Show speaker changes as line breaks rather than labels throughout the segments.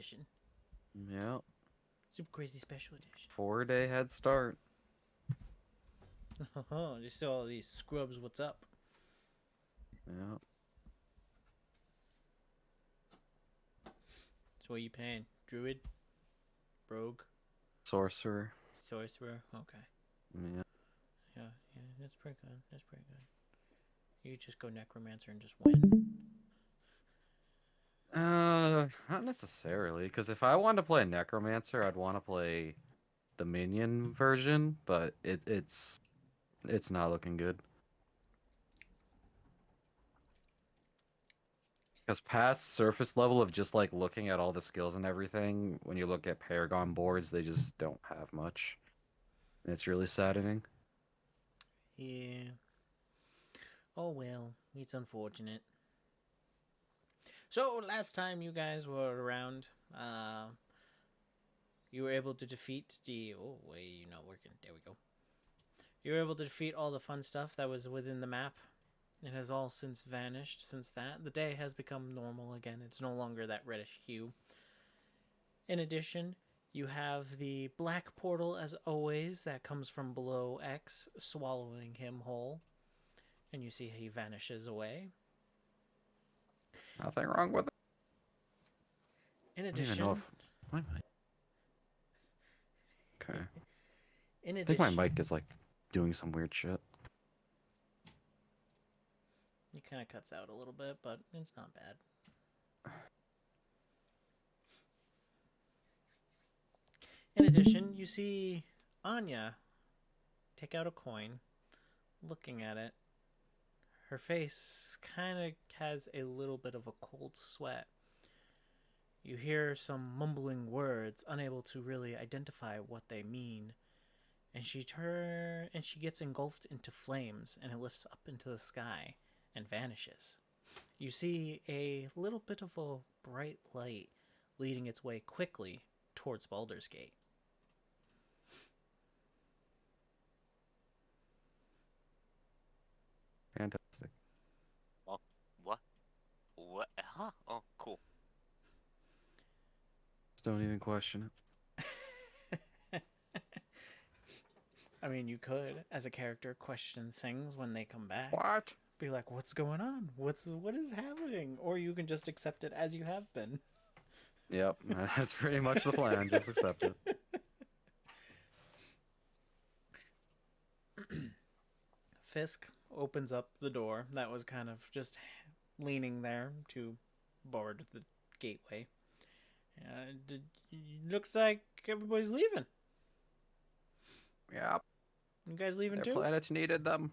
edition.
Yeah.
Super crazy special edition.
4-day head start.
Just all these scrubs. What's up?
Yeah.
So what are you paying? Druid, rogue,
Sorcerer.
sorcerer. Okay.
Yeah.
Yeah, yeah. That's pretty good. That's pretty good. You just go necromancer and just win.
Not necessarily, because if I wanted to play Necromancer, I'd want to play the minion version, but it's not looking good. Because past surface level of just like looking at all the skills and everything, when you look at Paragon boards, they just don't have much. And it's really saddening.
Yeah. Oh well, it's unfortunate. So last time you guys were around, you were able to defeat the. Oh wait, you're not working. There we go. You were able to defeat all the fun stuff that was within the map. It has all since vanished since that. The day has become normal again. It's no longer that reddish hue. In addition, you have the black portal as always that comes from below X, swallowing him whole. And you see he vanishes away.
Nothing wrong with it.
In
I don't even know
addition,
if my mic. Okay.
in
I think my
addition,
mic is like doing some weird shit.
it kind of cuts out a little bit, but it's not bad. In addition, you see Anya take out a coin, looking at it. Her face kind of has a little bit of a cold sweat. You hear some mumbling words, unable to really identify what they mean, and she gets engulfed into flames, and it lifts up into the sky and vanishes. You see a little bit of a bright light leading its way quickly towards Baldur's Gate.
Fantastic.
Oh, what? What? Huh? Oh, cool.
Just don't even question
I mean, you could, as a character, question things when they come
it.
back.
What?
Be like, "What's going on? What is happening?" Or you can just accept it as you have been.
Yep, that's pretty much the plan. Just accept it.
Fisk opens up the door that was kind of just leaning there to board the gateway. Looks like everybody's leaving.
Yep,
You guys leaving
their
too?
planet needed them.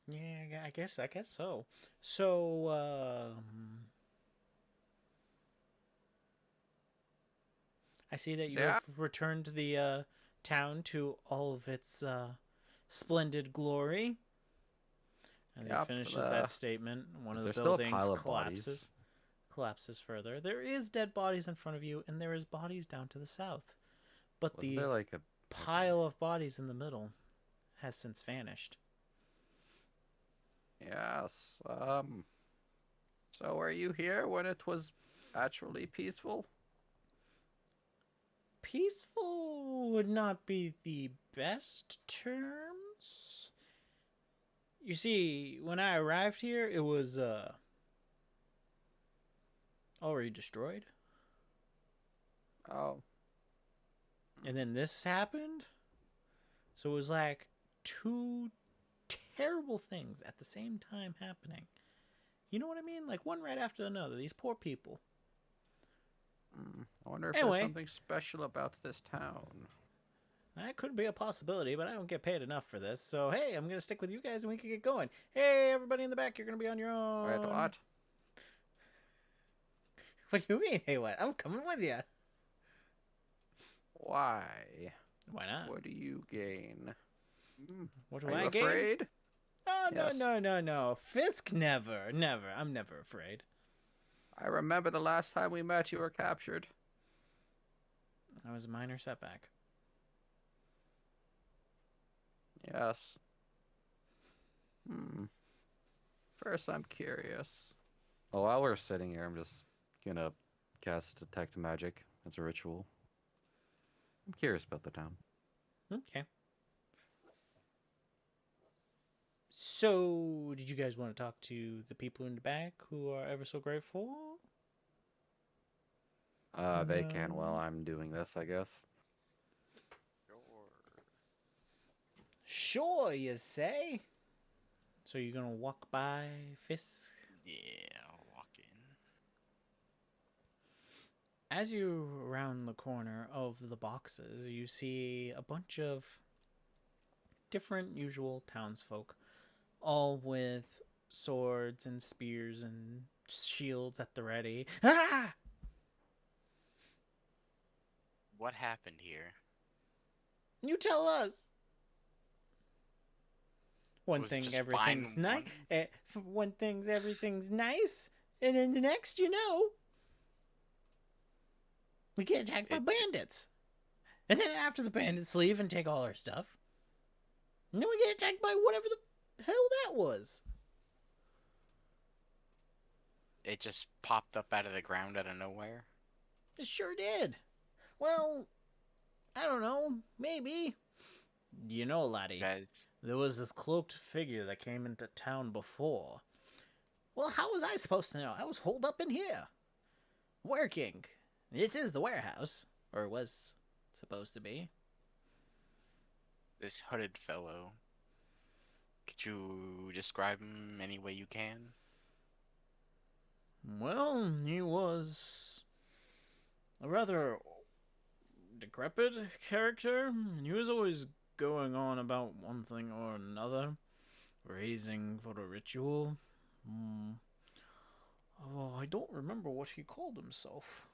Yeah, I guess so. So, I see that you
Yeah.
have returned the town to all of its splendid glory. As he
Yep.
finishes that statement, one of
Is
the
there still a
buildings
pile of bodies?
collapses further. There is dead bodies in front of you, and there is bodies down to the south. But
Wasn't
the
there like a
pile of bodies in the middle has since vanished.
Yes. So were you here when it was actually peaceful?
Peaceful would not be the best terms. You see, when I arrived here, it was already destroyed.
Oh.
And then this happened. So it was like two terrible things at the same time happening. You know what I mean? Like one right after another. These poor people.
I wonder if there's
Anyway,
something special about this town.
that could be a possibility, but I don't get paid enough for this. So, hey, I'm going to stick with you guys and we can get going. Hey, everybody in the back, you're going to be on your own.
Wait, what?
What do you mean, hey, what? I'm coming with you.
Why?
Why not?
What do you gain?
What do
Are
I
you
gain?
afraid?
Oh,
Yes.
no. Fisk never. Never. I'm never afraid.
I remember the last time we met, you were captured.
That was a minor setback.
Yes. First, I'm curious. Oh, while we're sitting here, I'm just gonna cast Detect Magic as a ritual. I'm curious about the town.
Okay. So, did you guys want to talk to the people in the back who are ever so grateful?
They can while
No.
I'm doing this, I guess.
Sure, you say? So you're gonna walk by Fisk?
Yeah, I'll walk in.
As you round the corner of the boxes, you see a bunch of different usual townsfolk, all with swords and spears and shields at the ready. Ah!
What happened here?
You tell us. One
Was it
thing
just
everything's
fine
nice.
one?
One thing's everything's nice, and then the next, you know, we get attacked by
It-
bandits. And then after the bandits leave and take all our stuff, and then we get attacked by whatever the hell that was.
It just popped up out of the ground out of nowhere.
It sure did. Well, I don't know. Maybe. You know, laddie,
Guys,
there was this cloaked figure that came into town before. Well, how was I supposed to know? I was holed up in here. Working. This is the warehouse. Or was supposed to be.
this hooded fellow. Could you describe him any way you can?
Well, he was a rather decrepit character, and he was always going on about one thing or another, raising for the ritual. Oh, I don't remember what he called himself.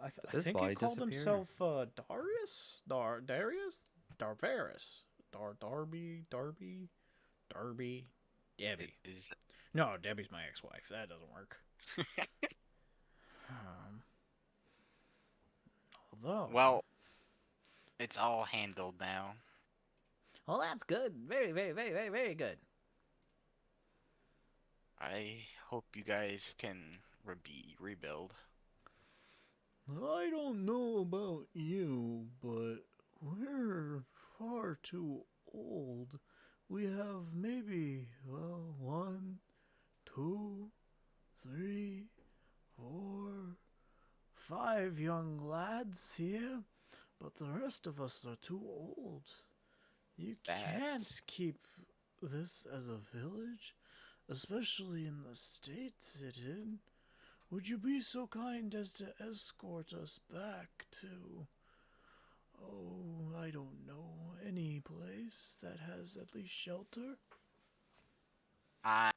I
his
think he
body
called
disappear?
himself Darius? Darius? Darvarus? Darby? Debbie.
Is
No, Debbie's my ex-wife. That doesn't work. Um, although...
well, it's all handled now.
Well, that's good. Very, very, very, very, very good.
I hope you guys can rebuild.
I don't know about you, but we're far too old. We have maybe, well, 1, 2, 3, 4, 5 young lads here, but the rest of us are too old. You can't
That's-
keep this as a village, especially in the state it's in. Would you be so kind as to escort us back to, oh, I don't know, any place that has at least shelter?
I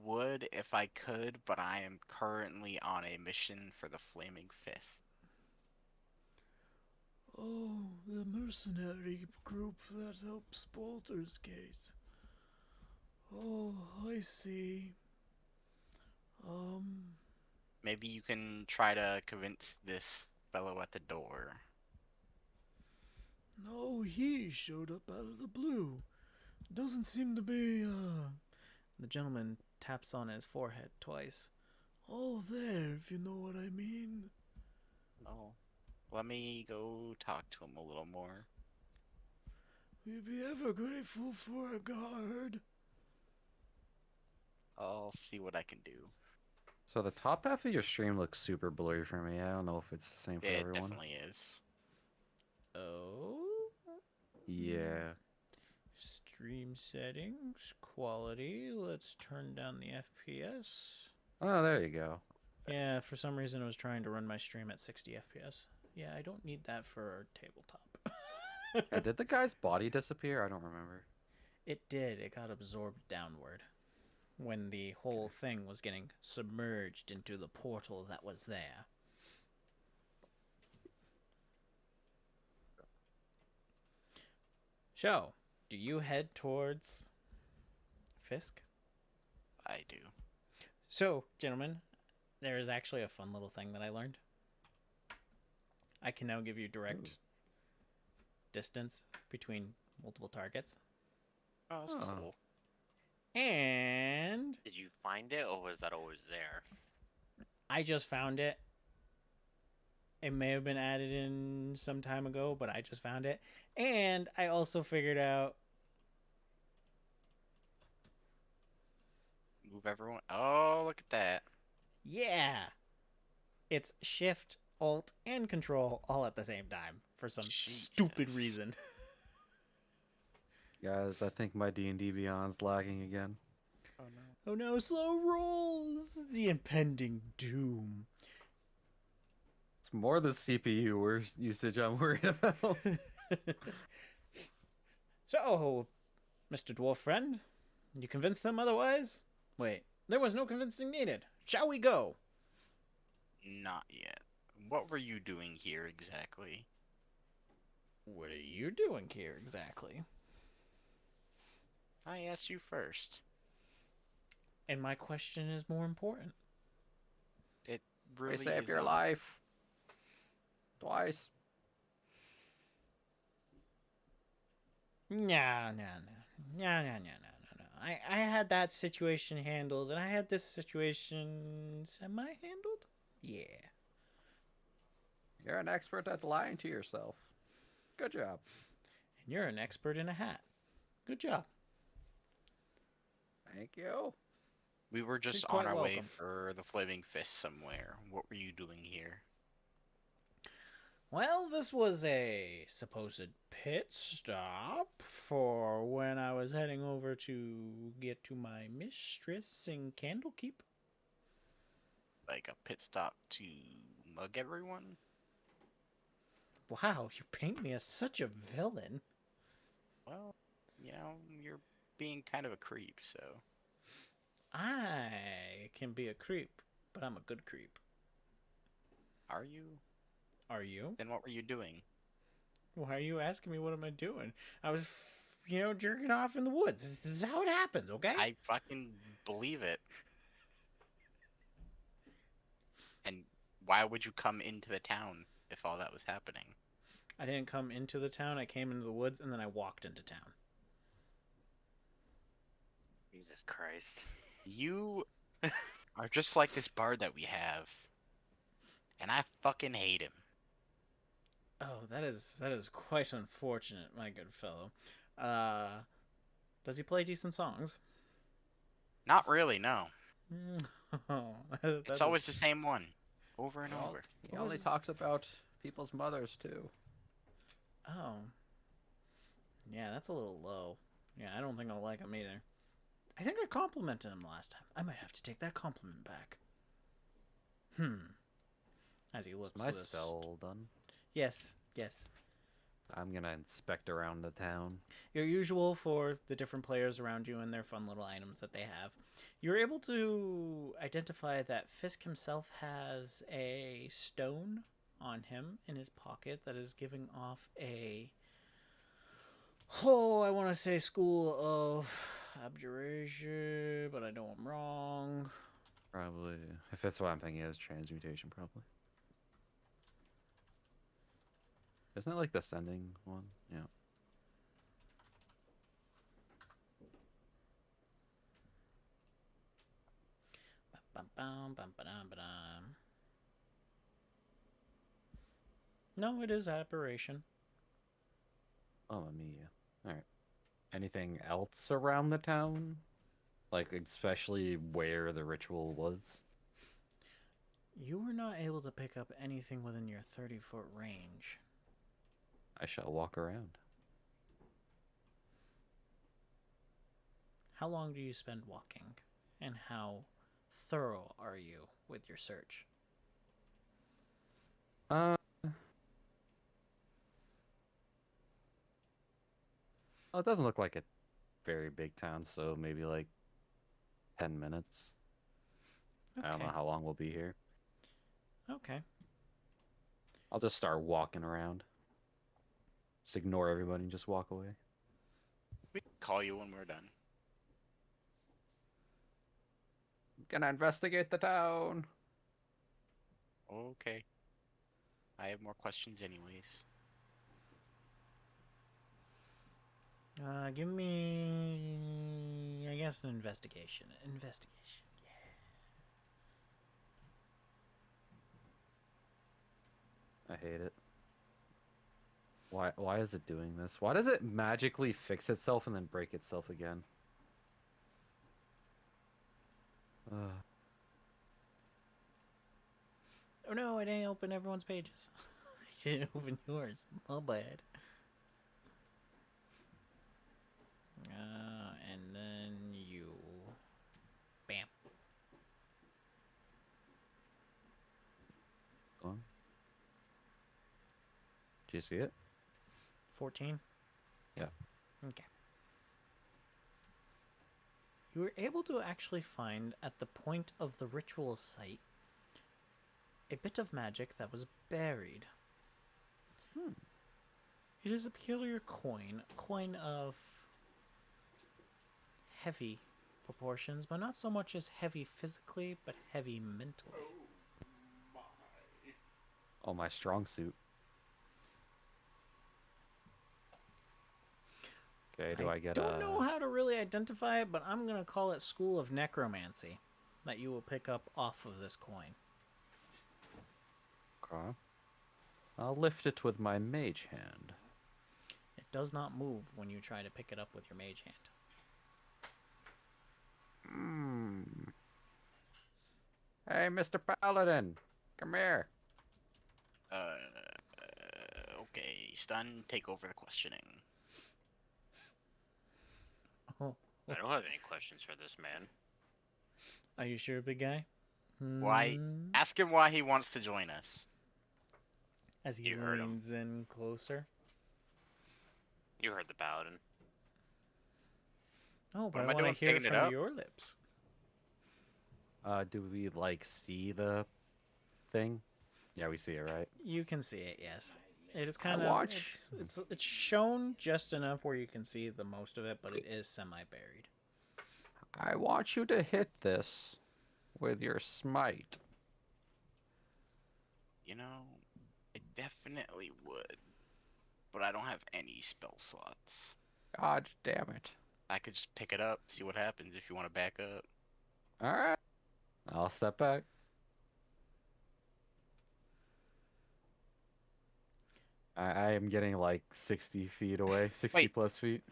would if I could, but I am currently on a mission for the Flaming Fist.
Oh, the mercenary group that helps Baldur's Gate. Oh, I see.
Maybe you can try to convince this fellow at the door.
No, he showed up out of the blue. Doesn't seem to be, The gentleman taps on his forehead twice. All there, if you know what I mean.
Oh, let me go talk to him a little more.
We'd be ever grateful for a guard.
I'll see what I can do.
So the top half of your stream looks super blurry for me. I don't know if it's the same for
It
everyone.
definitely is.
Oh?
Yeah.
Stream settings, quality. Let's turn down the FPS.
Oh, there you go.
Yeah, for some reason it was trying to run my stream at 60 FPS. Yeah, I don't need that for our tabletop.
Yeah, did the guy's body disappear? I don't remember.
It did. It got absorbed downward when the whole thing was getting submerged into the portal that was there. So, do you head towards Fisk?
I do.
So, gentlemen, there is actually a fun little thing that I learned. I can now give you direct distance between multiple targets.
Oh, that's
Oh.
cool.
And
Did you find it, or was that always there?
I just found it. It may have been added in some time ago, but I just found it. And I also figured out.
Move everyone. Oh, look at that.
Yeah! It's Shift, Alt, and Control all at the same time for some stupid
Jesus.
reason.
Guys, I think my D&D Beyond's lagging again.
Oh no.
Oh no, slow rolls! The impending doom.
It's more the CPU usage I'm worried about.
So, Mr. Dwarf Friend, you convinced them otherwise? Wait, there was no convincing needed. Shall we go?
Not yet. What were you doing here exactly?
What are you doing here exactly?
I asked you first.
And my question is more important.
It
They
really
saved
is
your
not.
life. Twice.
No. I had that situation handled, and I had this situation semi-handled? Yeah.
You're an expert at lying to yourself. Good job.
And you're an expert in a hat. Good job.
Thank you.
We were just
You're quite
on our way
welcome.
for the Flaming Fist somewhere. What were you doing here?
Well, this was a supposed pit stop for when I was heading over to get to my mistress in Candlekeep.
Like a pit stop to mug everyone?
Wow, you paint me as such a villain.
Well, you're being kind of a creep, so.
I can be a creep, but I'm a good creep.
Are you?
Are you?
Then what were you doing?
Why are you asking me what am I doing? I was, jerking off in the woods. This is how it happens, okay?
I fucking believe it. And why would you come into the town if all that was happening?
I didn't come into the town. I came into the woods, and then I walked into town.
Jesus Christ.
You are just like this bard that we have. And I fucking hate him.
Oh, that is quite unfortunate, my good fellow. Does he play decent songs?
Not really, no.
That
It's always the same one. Over and
Well,
over.
he only talks about people's mothers, too.
Oh. Yeah, that's a little low. Yeah, I don't think I'll like him either. I think I complimented him last time. I might have to take that compliment back. As he looks
My
with a
spell done.
Yes.
I'm gonna inspect around the town.
Your usual for the different players around you and their fun little items that they have. You're able to identify that Fisk himself has a stone on him in his pocket that is giving off I want to say School of Abjuration, but I know I'm wrong.
Probably. If that's what I'm thinking, is transmutation, probably. Isn't it like the sending one? Yeah.
No, it is Aberration.
Oh, Mia. Alright. Anything else around the town? Like, especially where the ritual was?
You were not able to pick up anything within your 30-foot range.
I shall walk around.
How long do you spend walking? And how thorough are you with your search?
Well, it doesn't look like a very big town, so maybe like 10 minutes.
Okay.
I don't know how long we'll be here.
Okay.
I'll just start walking around. Just ignore everybody and just walk away.
We can call you when we're done.
Gonna investigate the town.
Okay. I have more questions anyways.
Give me, I guess, an investigation. Investigation.
I hate it. Why is it doing this? Why does it magically fix itself and then break itself again?
Oh no, it ain't open everyone's pages. I didn't open yours. My bad. And then you... Bam.
Do you see it?
14?
Yeah.
Okay. You were able to actually find, at the point of the ritual site, a bit of magic that was buried. It is a peculiar coin, a coin of heavy proportions, but not so much as heavy physically, but heavy mentally.
Oh, my strong suit. Okay, do I get
don't know how to really identify it, but I'm going to call it School of Necromancy that you will pick up off of this coin.
Okay. I'll lift it with my mage hand.
It does not move when you try to pick it up with your mage hand.
Hey, Mr. Paladin, come here.
Okay, Stun, take over the questioning.
Oh,
I don't have any questions for this man.
are you sure, big guy?
Why? Ask him why he wants to join us.
As he
You heard him.
leans in closer.
You heard the paladin.
Oh, but
am
I
I
want to
doing,
hear it
picking it
from
up?
your lips.
Do we, like, see the thing? Yeah, we see it, right?
You can see it, yes. It is kind of
watch.
it's shown just enough where you can see the most of it, but it is semi-buried.
I want you to hit this with your smite.
You know, I definitely would. But I don't have any spell slots.
God damn it.
I could just pick it up, see what happens if you want to back up.
Alright. I'll step back. I am getting like 60 feet away, 60
Wait.
plus feet.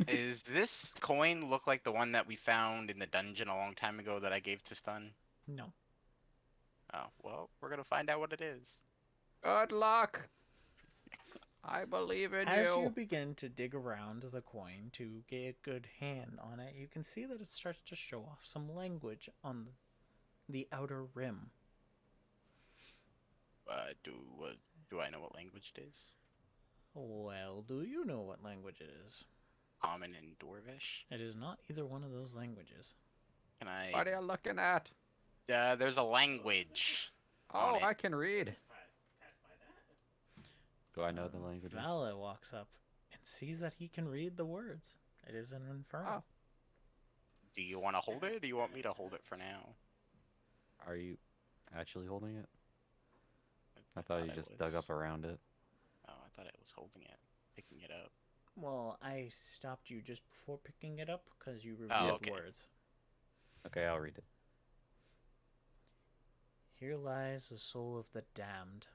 Is this coin look like the one that we found in the dungeon a long time ago that I gave to Stun?
No.
Oh, well, we're gonna find out what it is.
Good luck. I believe in
As
you.
you begin to dig around the coin to get a good hand on it, you can see that it starts to show off some language on the outer rim.
Do I know what language it is?
Well, do you know what language it is?
Common and Dwarvish?
It is not either one of those languages.
Can I...
What are you looking at?
there's a language.
Oh,
on it.
I can read. Do I know the languages?
Valah walks up and sees that he can read the words. It is an infernal.
Oh.
Do you want to hold it, or do you want me to hold it for now?
Are you actually holding it? I thought you just dug up around it.
Oh, I thought I was holding it, picking it up.
Well, I stopped you just before picking it up because you revealed
okay.
words.
Okay, I'll read it.
Here lies the soul of the damned.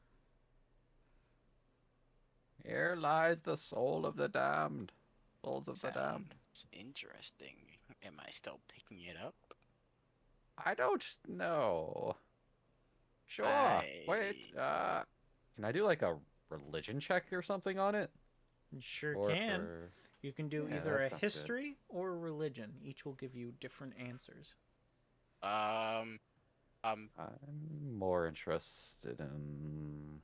Here lies the soul of the damned. Souls of the damned.
Sounds interesting. Am I still picking it up?
I don't know. Sure. Wait. Can I do like a religion check or something on it?
You sure
Or
can.
for-
You can do
Yeah,
either
that
a
sounds good.
history or a religion. Each will give you different answers.
I'm more interested in.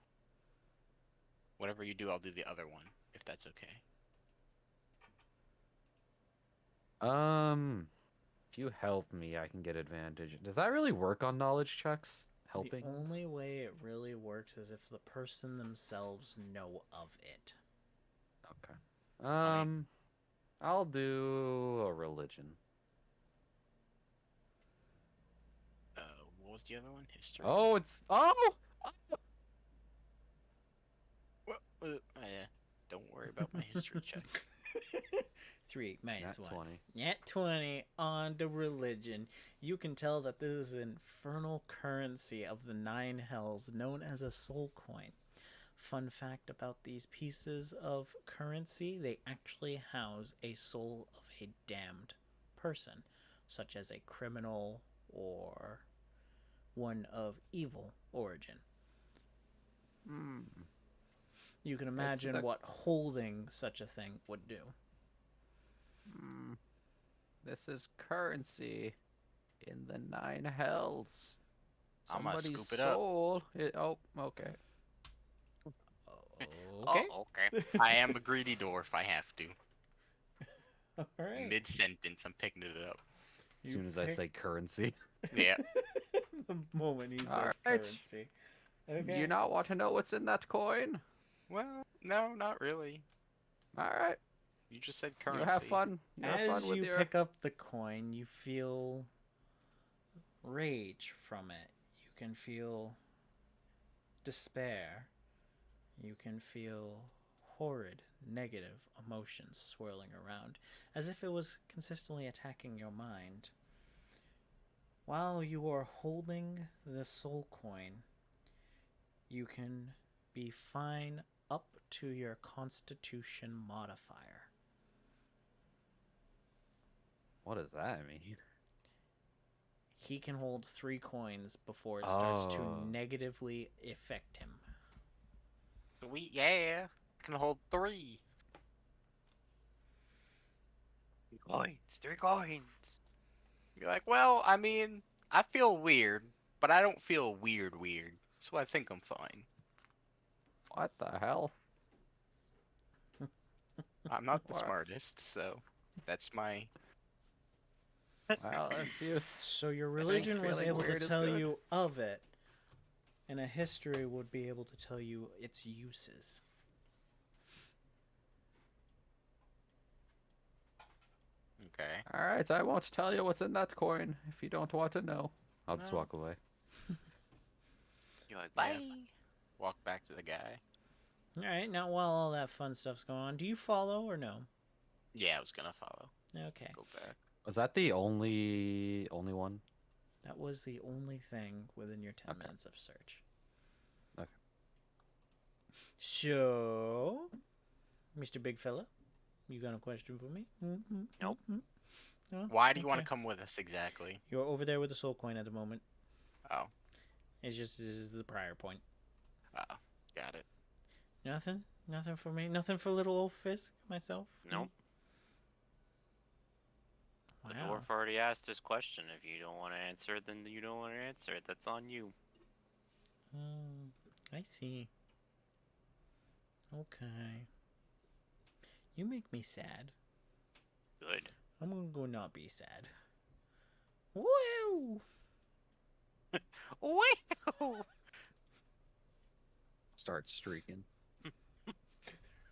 Whatever you do, I'll do the other one, if that's okay.
If you help me, I can get advantage. Does that really work on knowledge checks? Helping?
The only way it really works is if the person themselves know of it.
Okay. I'll do a religion.
What was the other one? History.
Oh, it's oh.
Well, yeah. Don't worry about my history check.
3 minus
Nat
1.
20.
Nat 20 on to religion. You can tell that this is an infernal currency of the 9 hells known as a soul coin. Fun fact about these pieces of currency, they actually house a soul of a damned person, such as a criminal or one of evil origin.
Hmm.
You can imagine what holding such a thing would do.
Hmm. This is currency in the 9 hells.
I'm gonna
Somebody's
scoop it up.
soul. Oh, okay.
Okay.
Oh, okay.
I am a greedy dwarf. I have to.
All right.
Mid sentence, I'm picking it up.
As soon as I say currency.
Yeah.
the moment he says
All right.
currency. Okay.
You not want to know what's in that coin?
Well, no, not really.
All right.
You just said currency.
You have fun. You have
As
fun with
you
your...
pick up the coin, you feel rage from it. You can feel despair. You can feel horrid, negative emotions swirling around, as if it was consistently attacking your mind. While you are holding the soul coin, you can be fine up to your constitution modifier.
What does that mean?
He can hold 3 coins before it starts to
Oh.
negatively affect him.
Sweet, yeah. I can hold 3.
Coins, 3 coins.
You're like, well, I mean, I feel weird, but I don't feel weird, so I think I'm fine.
What the hell?
I'm not the
What?
smartest, so that's my.
Well, if you...
So your
I think
religion was
feeling
able to
weird is
tell
good.
you of it, and a history would be able to tell you its uses.
Okay.
All right, I won't tell you what's in that coin if you don't want to know. I'll just
No.
walk away.
You're like,
Yeah.
bye.
Walk back to the guy.
All right, now while all that fun stuff's going on, do you follow or no?
Yeah, I was gonna follow.
Okay,
Go back.
Was that the only one?
that was the only thing within your 10
Okay.
minutes of search.
Okay.
So, Mr. Big Fella, you got a question for me?
Nope.
No?
Why do you want
Okay.
to come with us exactly?
You're over there with the soul coin at the moment.
Oh,
It's just this is the prior point.
got it.
Nothing? Nothing for me? Nothing for little old Fisk, myself?
Nope. The
Wow.
dwarf already asked his question. If you don't want to answer it, then you don't want to answer it. That's on you.
I see. Okay. You make me sad.
Good.
I'm gonna go not be sad. Woo!
Wow!
Start streaking.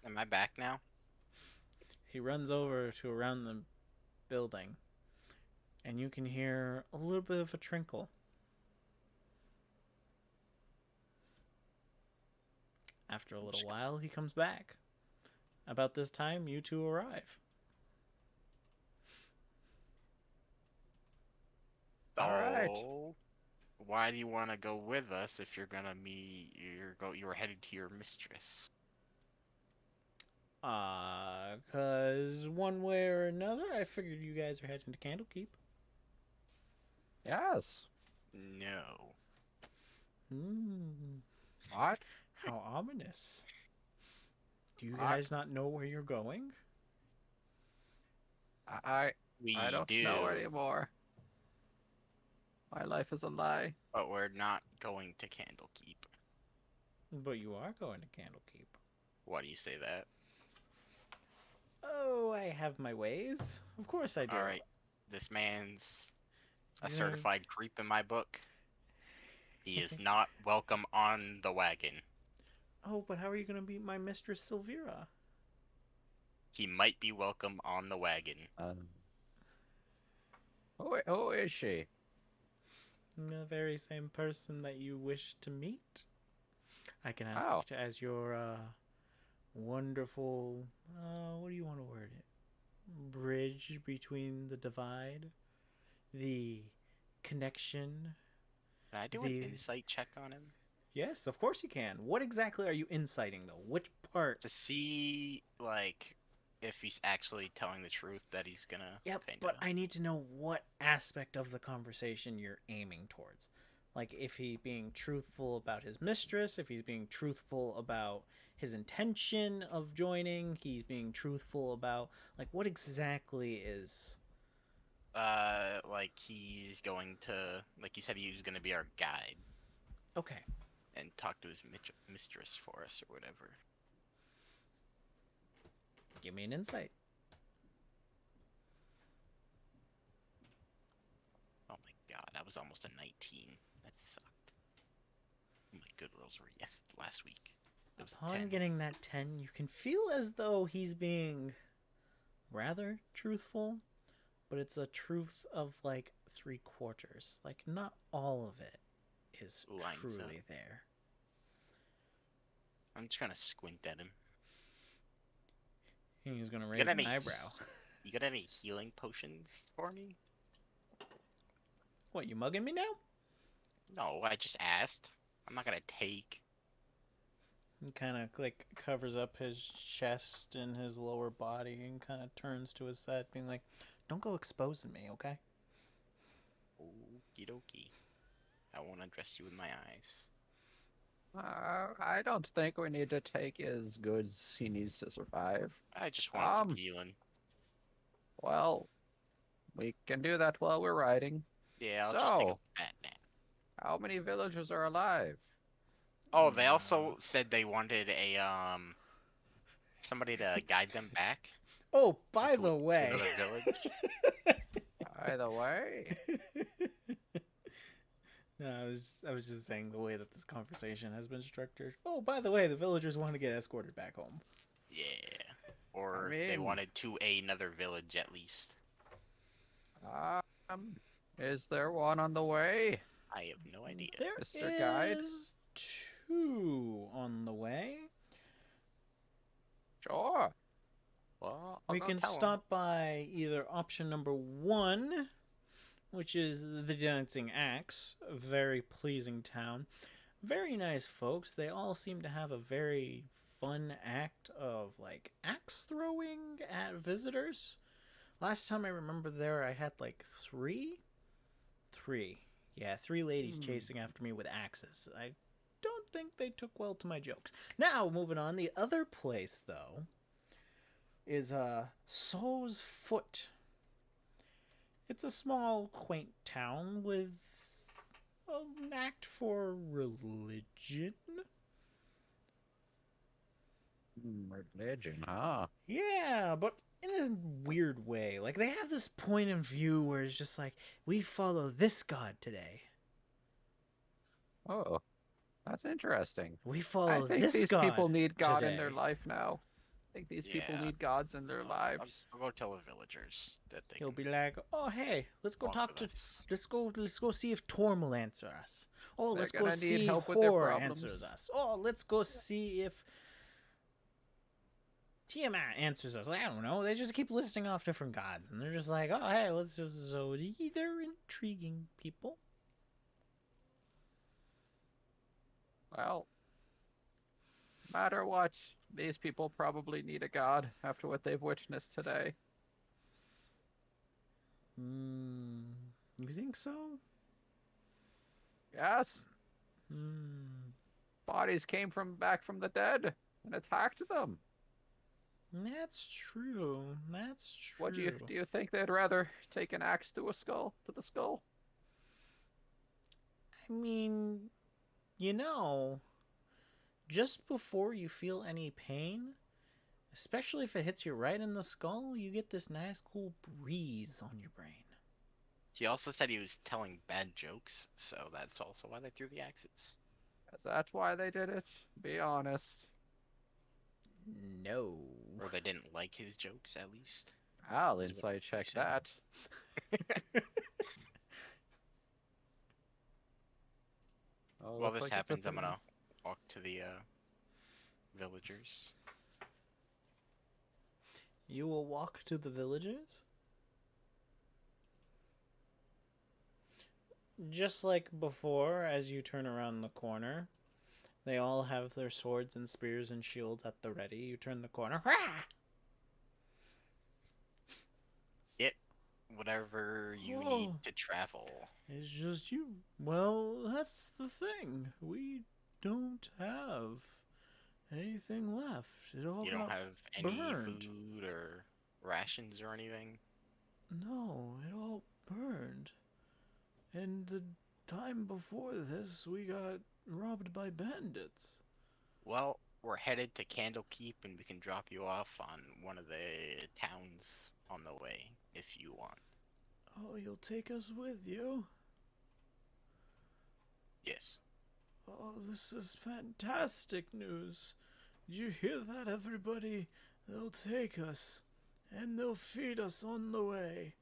Am I back now?
He runs over to around the building, and you can hear a little bit of a trinkle. After a little while, he comes back. About this time, you two arrive.
All right.
Oh, why do you want to go with us if you're gonna you're headed to your mistress?
'Cause one way or another, I figured you guys are heading to Candlekeep.
Yes.
No.
What?
How ominous. Do you
What?
guys not know where you're going?
I
We
don't
do,
know anymore. My life is a lie.
but we're not going to Candlekeep.
But you are going to Candlekeep.
Why do you say that?
Oh, I have my ways. Of course I do.
All right, this man's a
Yeah.
certified creep in my book. He is not welcome on the wagon.
Oh, but how are you going to meet my mistress, Silvira?
He might be welcome on the wagon.
Who is she?
The very same person that you wish to meet. I can ask
Oh.
as your wonderful, what do you want to word it? Bridge between the divide, the connection.
Can I do
The-
an insight check on him?
Yes, of course you can. What exactly are you inciting, though? Which part?
To see, like, if he's actually telling the truth that he's gonna
Yep,
kind
but
of.
I need to know what aspect of the conversation you're aiming towards. Like, if he's being truthful about his mistress, if he's being truthful about his intention of joining, he's being truthful about, like, what exactly is.
Like he's going to, like he said, he was gonna be our guide
Okay.
and talk to his mistress for us or whatever.
Give me an insight.
Oh my god, that was almost a 19. That sucked. My good rolls were last week. It was
Upon
10.
getting that 10, you can feel as though he's being rather truthful, but it's a truth of like 3/4. Like, not all of it is
Lines
truly
up.
there.
I'm just trying to squint at him.
He's gonna
You
raise
got
an
any?
eyebrow.
You got any healing potions for me?
What, you mugging me now?
No, I just asked. I'm not gonna take.
He kind of like covers up his chest and his lower body and kind of turns to his side, being like, "Don't go exposing me, okay?"
Okie dokie. I won't address you with my eyes.
I don't think we need to take his goods he needs to survive.
I just want some healing.
Well, we can do that while we're riding.
Yeah, I'll just take a fat nap.
How many villagers are alive?
Oh, they also said they wanted a somebody to guide them back
Oh, by
to
the way.
another village.
By the way,
No, I was just saying the way that this conversation has been structured. Oh, by the way, the villagers want to get escorted back home.
Yeah. Or
I
they
mean-
wanted to another village at least.
is there one on the way?
I have no idea.
There
Mr. Guide?
is 2 on the way.
Sure.
Well, I'll
We
go
can
tell 'em.
stop by either option number 1, which is the Dancing Axe, a very pleasing town. Very nice folks. They all seem to have a very fun act of like axe throwing at visitors. Last time I remember there, I had like 3. Yeah, 3 ladies chasing after me with axes. I don't think they took well to my jokes. Now, moving on. The other place, though, is Soul's Foot. It's a small, quaint town with an act for religion.
Religion, huh?
Yeah, but in a weird way. Like, they have this point of view where it's just like, we follow this god today.
Oh, that's interesting.
We
I
follow
think
this
these
god
people need God in their
today.
life now. I think these people
Yeah.
need gods in their lives.
I'll go tell the villagers that they
He'll
can
be like, "Oh, hey, let's go
walk
talk
with
to.
us.
Let's go see if Torm will answer us. Oh,
They're
let's go
gonna need
see
help with their
Hor
problems.
answers us. Oh, let's go see if Tiamat answers us. I don't know. They just keep listing off different gods, and they're just like, oh, hey, let's just Zodi. They're intriguing people.
Well, no matter what, these people probably need a god after what they've witnessed today.
You think so?
Yes,
Hmm.
bodies came back from the dead and attacked them.
That's true. That's true.
What do you think they'd rather take an axe to the skull?
I mean, you know, just before you feel any pain, especially if it hits you right in the skull, you get this nice cool breeze on your brain.
He also said he was telling bad jokes, so that's also why they threw the axes.
Is that why they did it? Be honest.
No.
Or they didn't like his jokes, at least.
I'll
Is what
insight check
you said.
that. Oh,
While
looks
this
like it's a
happens, I'm
3.
gonna walk to the villagers.
You will walk to the villages? Just like before, as you turn around the corner, They all have their swords and spears and shields at the ready. You turn the corner. Rah!
Get whatever you
Oh.
need to travel.
It's just you. Well, that's the thing. We don't have anything left. It all
You
got
don't have any
burned.
food or rations or anything?
No, it all burned. And the time before this, we got robbed by bandits.
Well, we're headed to Candlekeep and we can drop you off on one of the towns on the way if you want.
Oh, you'll take us with you?
Yes.
Oh, this is fantastic news. Did you hear that, everybody? They'll take us, and they'll feed us on the way.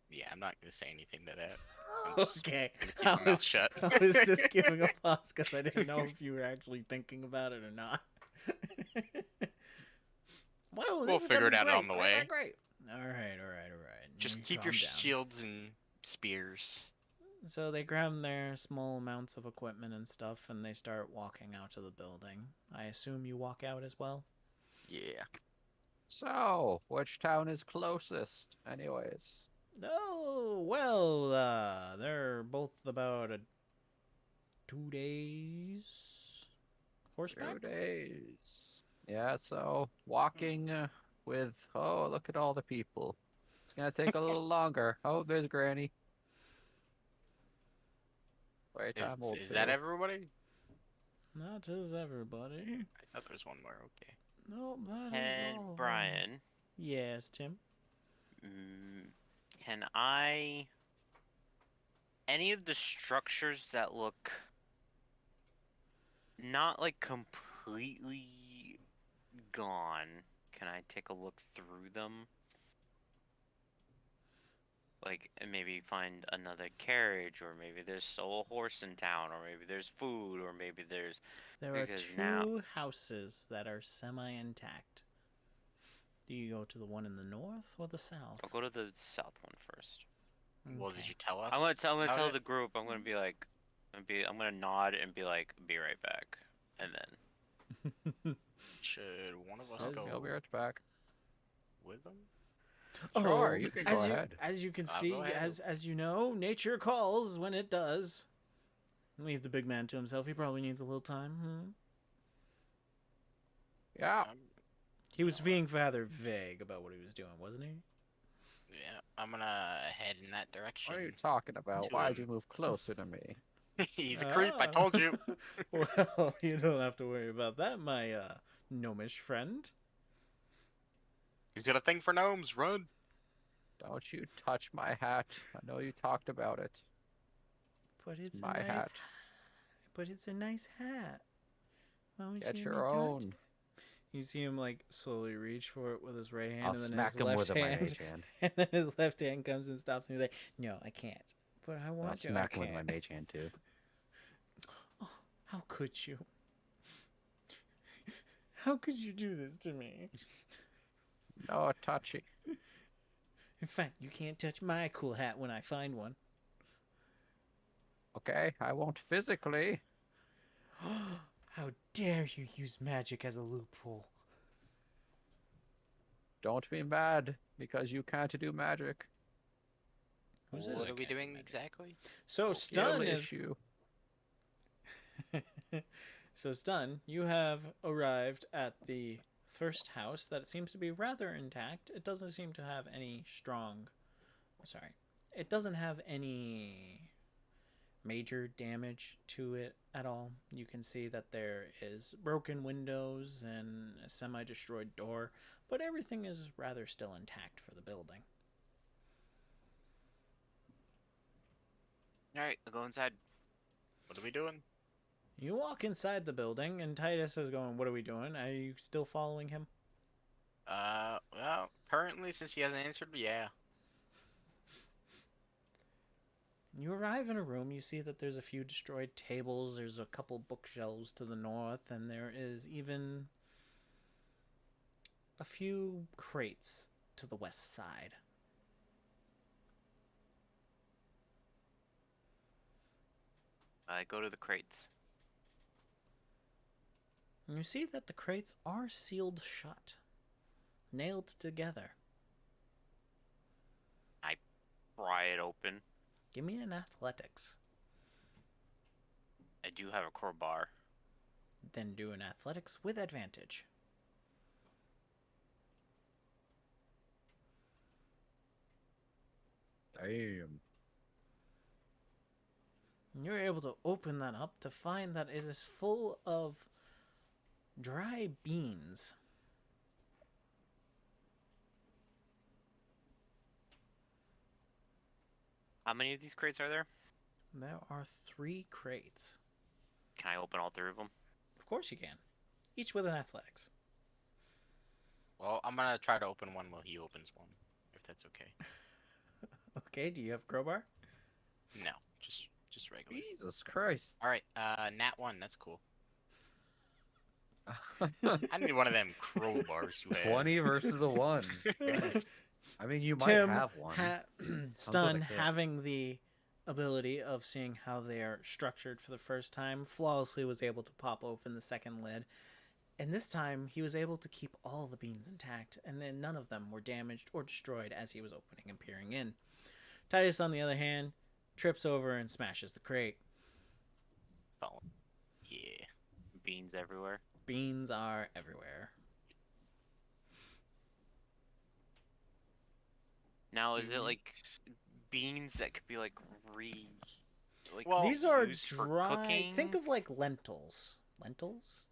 Yeah, I'm not gonna say anything to that. I'm just
Okay,
gonna keep my mouth shut.
I was just giving a pause because I didn't know if you were actually thinking about it or not. Whoa,
We'll figure it out on the way.
Great. All right.
Just
You
keep
calm
your
down.
shields and spears.
So they grab their small amounts of equipment and stuff, and they start walking out of the building. I assume you walk out as well?
Yeah.
So, which town is closest, anyways?
Oh, well, they're both about 2 days horseback.
2 days. Yeah, so walking with, oh, look at all the people. It's gonna take a little longer. Oh, there's Granny. Wait, I'm old
Is
too.
that everybody?
That is everybody.
I thought there was one more. Okay.
Nope, that is
And
all. of them.
Brian,
Yes, Tim.
can I... Any of the structures that look not like completely gone, can I take a look through them? Like, and maybe find another carriage, or maybe there's still a horse in town, or maybe there's food, or maybe there's...
There are
Because
two
now-
houses that are semi-intact. Do you go to the one in the north or the south?
I'll go to the south one first.
Well,
Okay.
did you tell us?
I'm gonna tell
about it?
the group. I'm gonna be like, I'm gonna nod and be like, be right back, and then
Should one of us
Says-
go
I'll be right back.
with them?
Sure, you can go
as
ahead.
As you can
I'll
see,
go ahead.
as you know, nature calls when it does. Leave the big man to himself. He probably needs a little time.
Yeah.
He was being rather vague about what he was doing, wasn't he?
Yeah, I'm gonna head in that direction.
What are you talking about?
To
Why'd
him.
you move closer to me?
He's a creep, I
Ah.
told you.
Well, you don't have to worry about that, my gnomish friend.
He's got a thing for gnomes, run.
Don't you touch my hat. I know you talked about it.
But it's
my
a nice
hat.
But it's a nice hat. Why would
Get
you
your
make that?
own.
You see him like slowly reach for it with his right hand,
I'll
and then
smack
his
him
left
with my
hand,
mage hand.
and then his left hand comes and stops him. He's like, "No, I can't." But I want
I'll
to.
smack
I
him with my
can't.
mage hand too.
Oh, how could you? How could you do this to me?
No touchy.
In fact, you can't touch my cool hat when I find one.
Okay, I won't physically.
How dare you use magic as a loophole?
Don't be mad because you can't do magic.
Who says
What
I
are we
can't do
doing
magic?
exactly?
So
Skill
Stun is
issue.
So Stun, you have arrived at the first house that seems to be rather intact. It doesn't seem to have any it doesn't have any major damage to it at all. You can see that there is broken windows and a semi-destroyed door, but everything is rather still intact for the building.
all right, I'll go inside.
What are we doing?
You walk inside the building, and Titus is going, "What are we doing? Are you still following him?"
Well, currently, since he hasn't answered, yeah.
You arrive in a room, you see that there's a few destroyed tables, there's a couple bookshelves to the north, and there is even a few crates to the west side.
I go to the crates.
And you see that the crates are sealed shut, nailed together.
Pry it open.
Give me an athletics.
I do have a crowbar.
Then do an athletics with advantage.
Damn.
And you're able to open that up to find that it is full of dry beans.
How many of these crates are there?
There are 3 crates.
Can I open all 3 of them?
Of course you can. Each with an athletics.
Well, I'm gonna try to open one while he opens one, if that's okay.
Okay, do you have crowbar?
No, just regular.
Jesus Christ.
All right, nat 1. That's cool. I need one of them crowbars you have.
20 versus a 1. Yes. I mean, you might
Tim,
have one.
Stun,
kit.
having the ability of seeing how they are structured for the first time, flawlessly was able to pop open the second lid. And this time, he was able to keep all the beans intact, and then none of them were damaged or destroyed as he was opening and peering in. Titus, on the other hand, trips over and smashes the crate.
Oh, yeah.
Beans everywhere.
Beans are everywhere.
Now, is it like beans that could be like
Well,
These are
used for
dry.
cooking?
Think of like lentils. Lentils?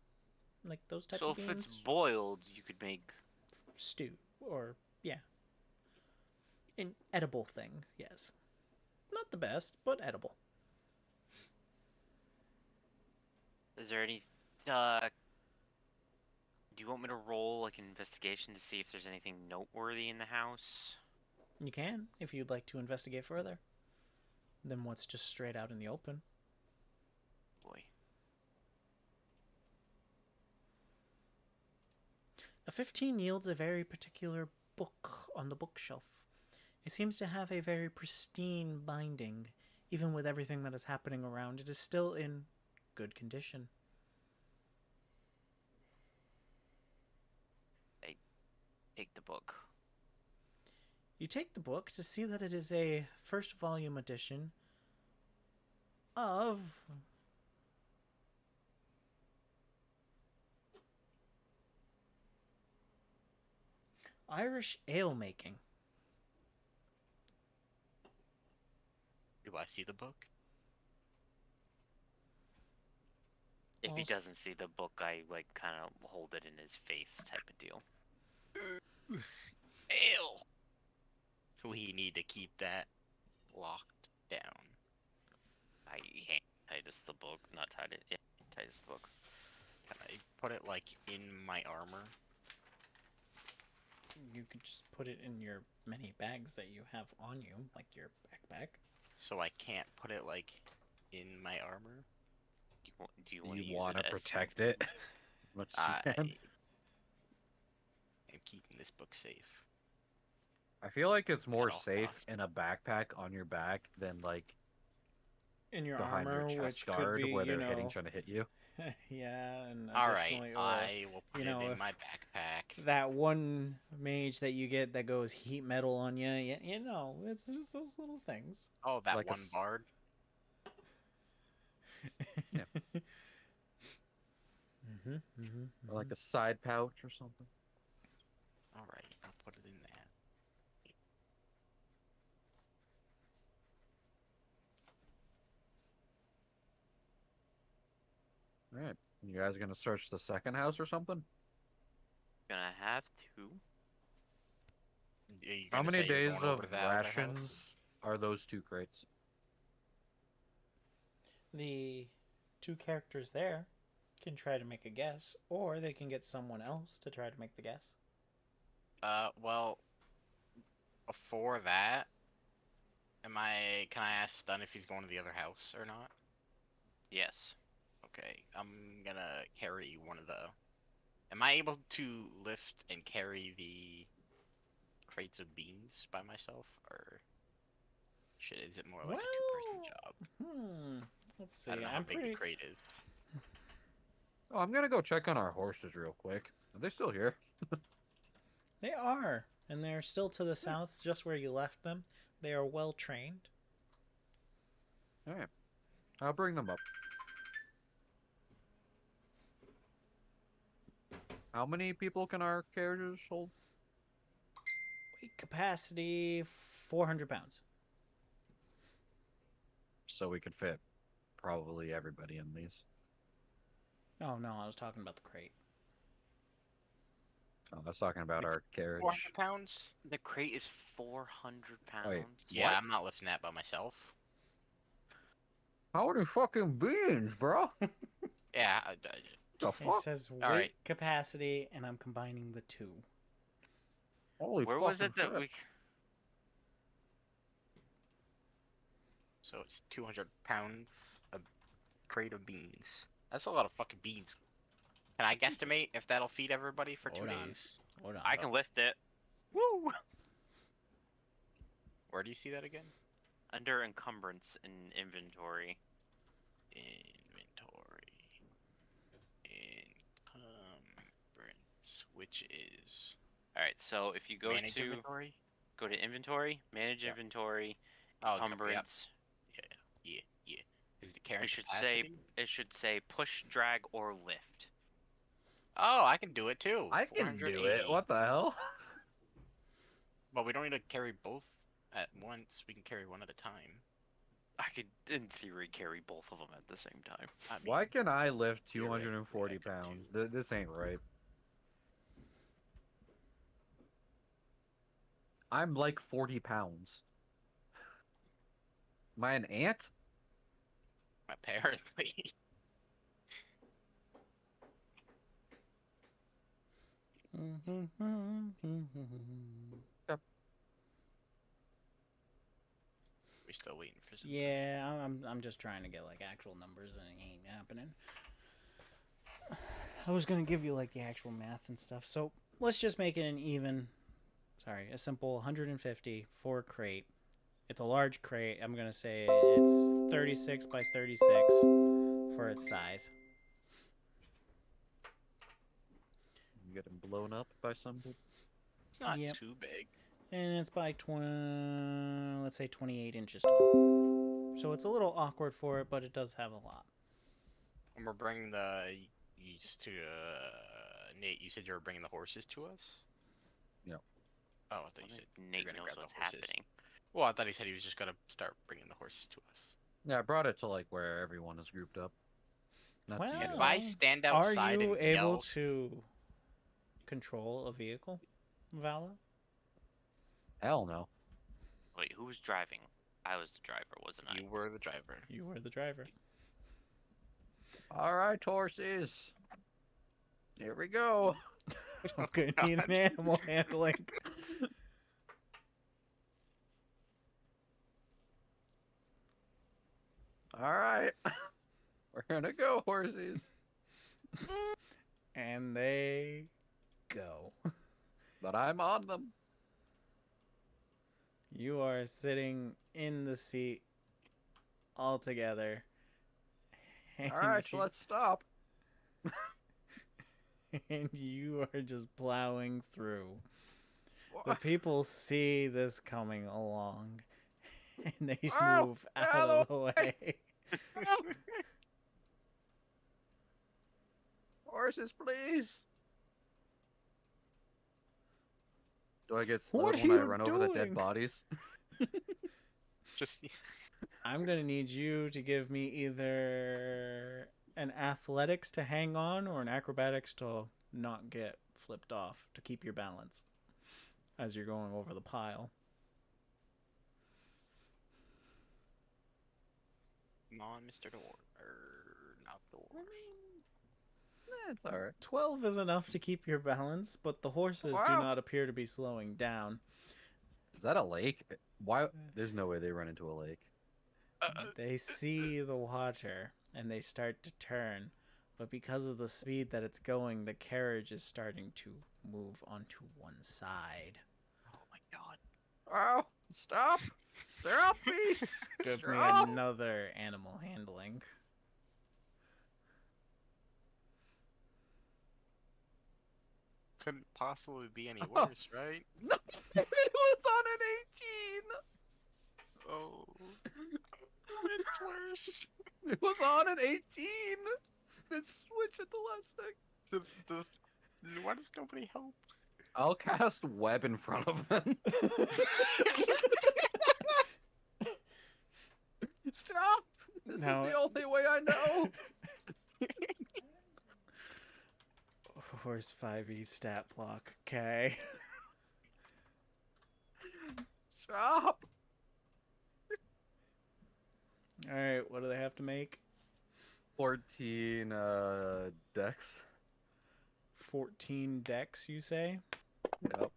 Like those type
So
of
if
beans?
it's boiled, you could make.
Stew. Or, yeah. An edible thing, yes. Not the best, but edible.
Is there any? Do you want me to roll like an investigation to see if there's anything noteworthy in the house?
You can, if you'd like to investigate further. Than what's just straight out in the open.
Boy.
A 15 yields a very particular book on the bookshelf. It seems to have a very pristine binding. Even with everything that is happening around, it is still in good condition.
Take the book.
You take the book to see that it is a first volume edition of Irish ale making.
Do I see the book?
If he
Also-
doesn't see the book, I like kind of hold it in his face type of deal.
Ale. We need to keep that locked down.
I hand Titus the book, not Titus. Yeah, Titus the book.
Can I put it like in my armor?
You could just put it in your many bags that you have on you, like your backpack.
So I can't put it like in my armor?
Do you want to
You
use
want
it
to
as
protect it? as much as you
I
can.
am keeping this book safe.
I feel like it's more
all
safe
costs.
in a backpack on your back than like
In your
behind
armor,
your chest
which
guard
could be,
where
you
they're hitting,
know,
trying to hit you.
yeah, and
All right,
additionally, or
I will put
you know,
it in
if-
my backpack.
that one mage that you get that goes heat metal on you, you know, it's just those little things.
Oh, that
like a
one
s-
bard.
Yeah. Or like a side pouch or something.
All right, I'll put it in that.
All right. You guys gonna search the second house or something?
Gonna have to.
Are you
How
gonna
many
say you're
days
going over
of
to that other house?
rations are those 2 crates?
The 2 characters there can try to make a guess, or they can get someone else to try to make the guess.
Well, before that, can I ask Stun if he's going to the other house or not?
Yes.
Okay, I'm gonna carry one of the... Am I able to lift and carry the crates of beans by myself, or is it more like a two-person job?
Let's see.
I don't know how
I'm
big
pretty.
the crate is.
Oh, I'm gonna go check on our horses real quick. Are they still here?
They are, and they're still to the south, just where you left them. They are well trained.
All right. I'll bring them up. How many people can our carriages hold?
Weight capacity 400 pounds.
So we could fit probably everybody in these.
Oh no, I was talking about the crate.
Oh, I was talking about our carriage.
400 pounds?
The crate is 400 pounds.
Wait,
Yeah,
what?
I'm not lifting that by myself.
How many fucking beans, bro?
Yeah,
The
It
fuck?
says weight
right.
capacity, and I'm combining the two.
Holy
Where
fucking
was it that
shit.
we?
so it's 200 pounds a crate of beans. That's a lot of fucking beans. Can I guesstimate if that'll feed everybody for 2
Hold on.
days?
Hold on.
I can lift it. Woo!
Where do you see that again?
Under encumbrance in inventory.
Inventory. Encumbrance, which is
All right. So if you go
manage
to
inventory.
inventory, manage
Yeah.
inventory,
Oh,
encumbrance.
Yeah. Is the carrying
It should say push, drag, or lift.
Oh, I can do it too.
I can do
480.
it. What the hell?
But we don't need to carry both at once. We can carry one at a time.
I could, in theory, carry both of them at the same time.
I mean,
Why can I lift
theoretically,
240
I could
pounds?
too.
This ain't right. I'm like 40 pounds. Am I an ant?
Apparently. We're still waiting for some.
Yeah, I'm just trying to get like actual numbers, and it ain't happening. I was gonna give you like the actual math and stuff, so let's just make it a simple 150 for a crate. It's a large crate. I'm gonna say it's 36 by 36 for its size.
I'm getting blown up by something.
It's not
Yep.
too big.
And it's by let's say 28 inches tall. So it's a little awkward for it, but it does have a lot.
And we're bringing the. Nate, you said you were bringing the horses to us?
Yep.
Oh, I thought you said
Nate
you're gonna
knows
grab
what's
the horses.
happening.
Well, I thought he said he was just gonna start bringing the horses to us.
Yeah, I brought it to like where everyone is grouped up. Not
Well,
you.
If I stand
Are
outside
you
and
able
yell,
to control a vehicle, Valah?
Hell no.
Wait, who was driving? I was the driver, wasn't I?
you were the driver.
You were the driver.
All right, horses. Here we go.
I'm gonna need an animal handling.
All right. We're gonna go, horses.
And they go.
But I'm on them.
You are sitting in the seat all together.
All right, so let's stop.
And you are just plowing through. The people see this coming along, and they
Oh,
move out of the way.
Horses, please. Do I get
What
slowed
are
when I
you
run over the dead
doing?
bodies?
Just
I'm gonna need you to give me either an athletics to hang on or an acrobatics to not get flipped off, to keep your balance as you're going over the pile.
come on, Mr. Door. Not Door.
That's all right.
12 is enough to keep your balance, but the horses do
Wow.
not appear to be slowing down.
Is that a lake? Why? There's no way they run into a lake.
They see the water and they start to turn, but because of the speed that it's going, the carriage is starting to move onto one side.
Oh my god.
Oh, Stop! Stop me!
Give me
Stop!
another animal handling.
Couldn't possibly be any
Oh.
worse, right?
No, it was on an 18!
Oh, it's worse.
It was on an 18! It switched at the last second.
Why does nobody help?
I'll cast web in front of them. Stop! This
Now-
is the only way I know.
Horse 5e stat block. Okay.
Stop!
Alright, what do they have to make?
14 dex.
14 dex, you say?
Yep.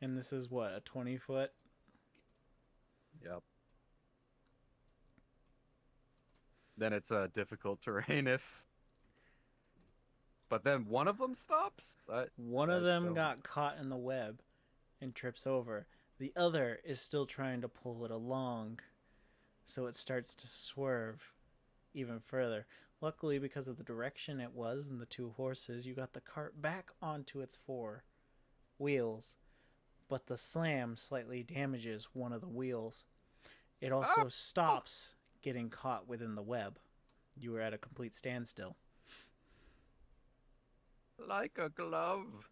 And this is what, a 20-foot?
Yep. Then it's difficult terrain if. But then one of them stops.
One of
I
them
don't-
got caught in the web and trips over. The other is still trying to pull it along, so it starts to swerve even further. Luckily, because of the direction it was and the two horses, you got the cart back onto its four wheels, but the slam slightly damages one of the wheels. It also stops getting caught within the web. You were at a complete standstill.
Like a glove.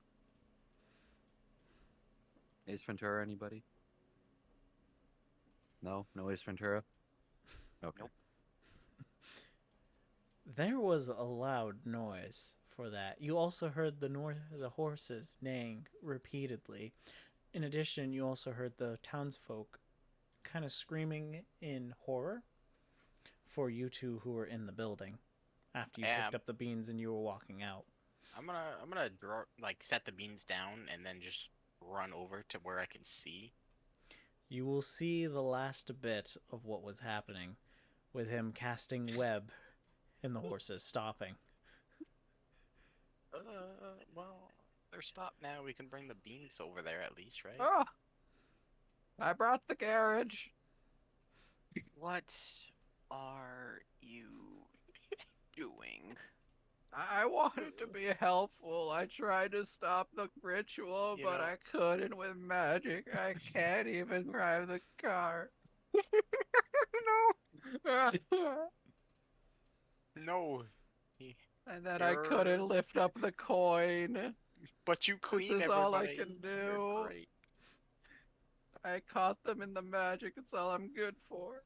Ace Ventura, anybody? No? No Ace Ventura? Okay.
Nope.
There was a loud noise for that. You also heard the horses neighing repeatedly. In addition, you also heard the townsfolk kind of screaming in horror for you two who were in the building after you
Yeah.
picked up the beans and you were walking out.
I'm gonna draw, like, set the beans down and then just run over to where I can see.
You will see the last bit of what was happening with him casting web and the horses stopping.
Well, they're stopped now. We can bring the beans over there at least, right?
Ah! I brought the carriage.
What are you doing?
I wanted to be helpful. I tried to stop the ritual,
You
but
know-
I couldn't with magic. I can't even drive the car.
No,
And then I couldn't lift up the coin.
but you clean
is
everybody.
all I can
You're
do.
great.
I caught them in the magic. It's all I'm good for.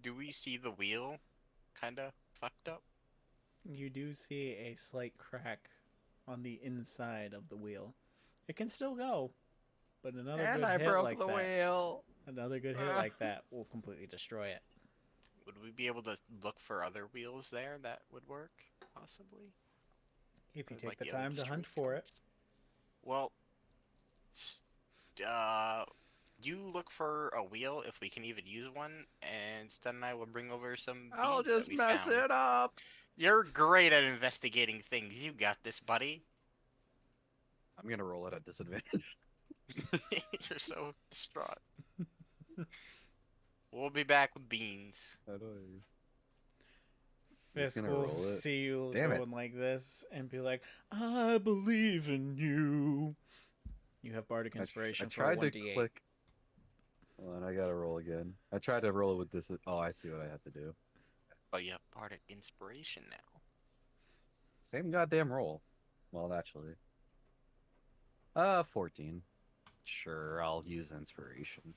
Do we see the wheel? Kinda fucked up.
You do see a slight crack on the inside of the wheel. It can still go, but another
And
good
I
hit
broke
like
the
that,
wheel.
another good hit like that will completely destroy it.
Would we be able to look for other wheels there that would work, possibly?
If you
Or,
take
like,
the
other
time to hunt
destroyed
for it.
cars? Well, you look for a wheel if we can even use one, and Stud and I will bring over some.
I'll
beans that
just
we
mess
found.
it up.
You're great at investigating things. You got this, buddy.
I'm gonna roll it at disadvantage.
You're so distraught. We'll be back with beans.
How do I...
Fisk
gonna
will
roll it.
see you
Damn it.
going like this and be like, I believe in you. You have Bardic Inspiration
I
for a
tried to
1d8.
click. Hold on, I gotta roll again. I tried to roll it with this. Oh, I see what I have to do.
Oh, you have Bardic Inspiration now.
Same goddamn roll. Well, actually. 14. Sure, I'll use inspiration.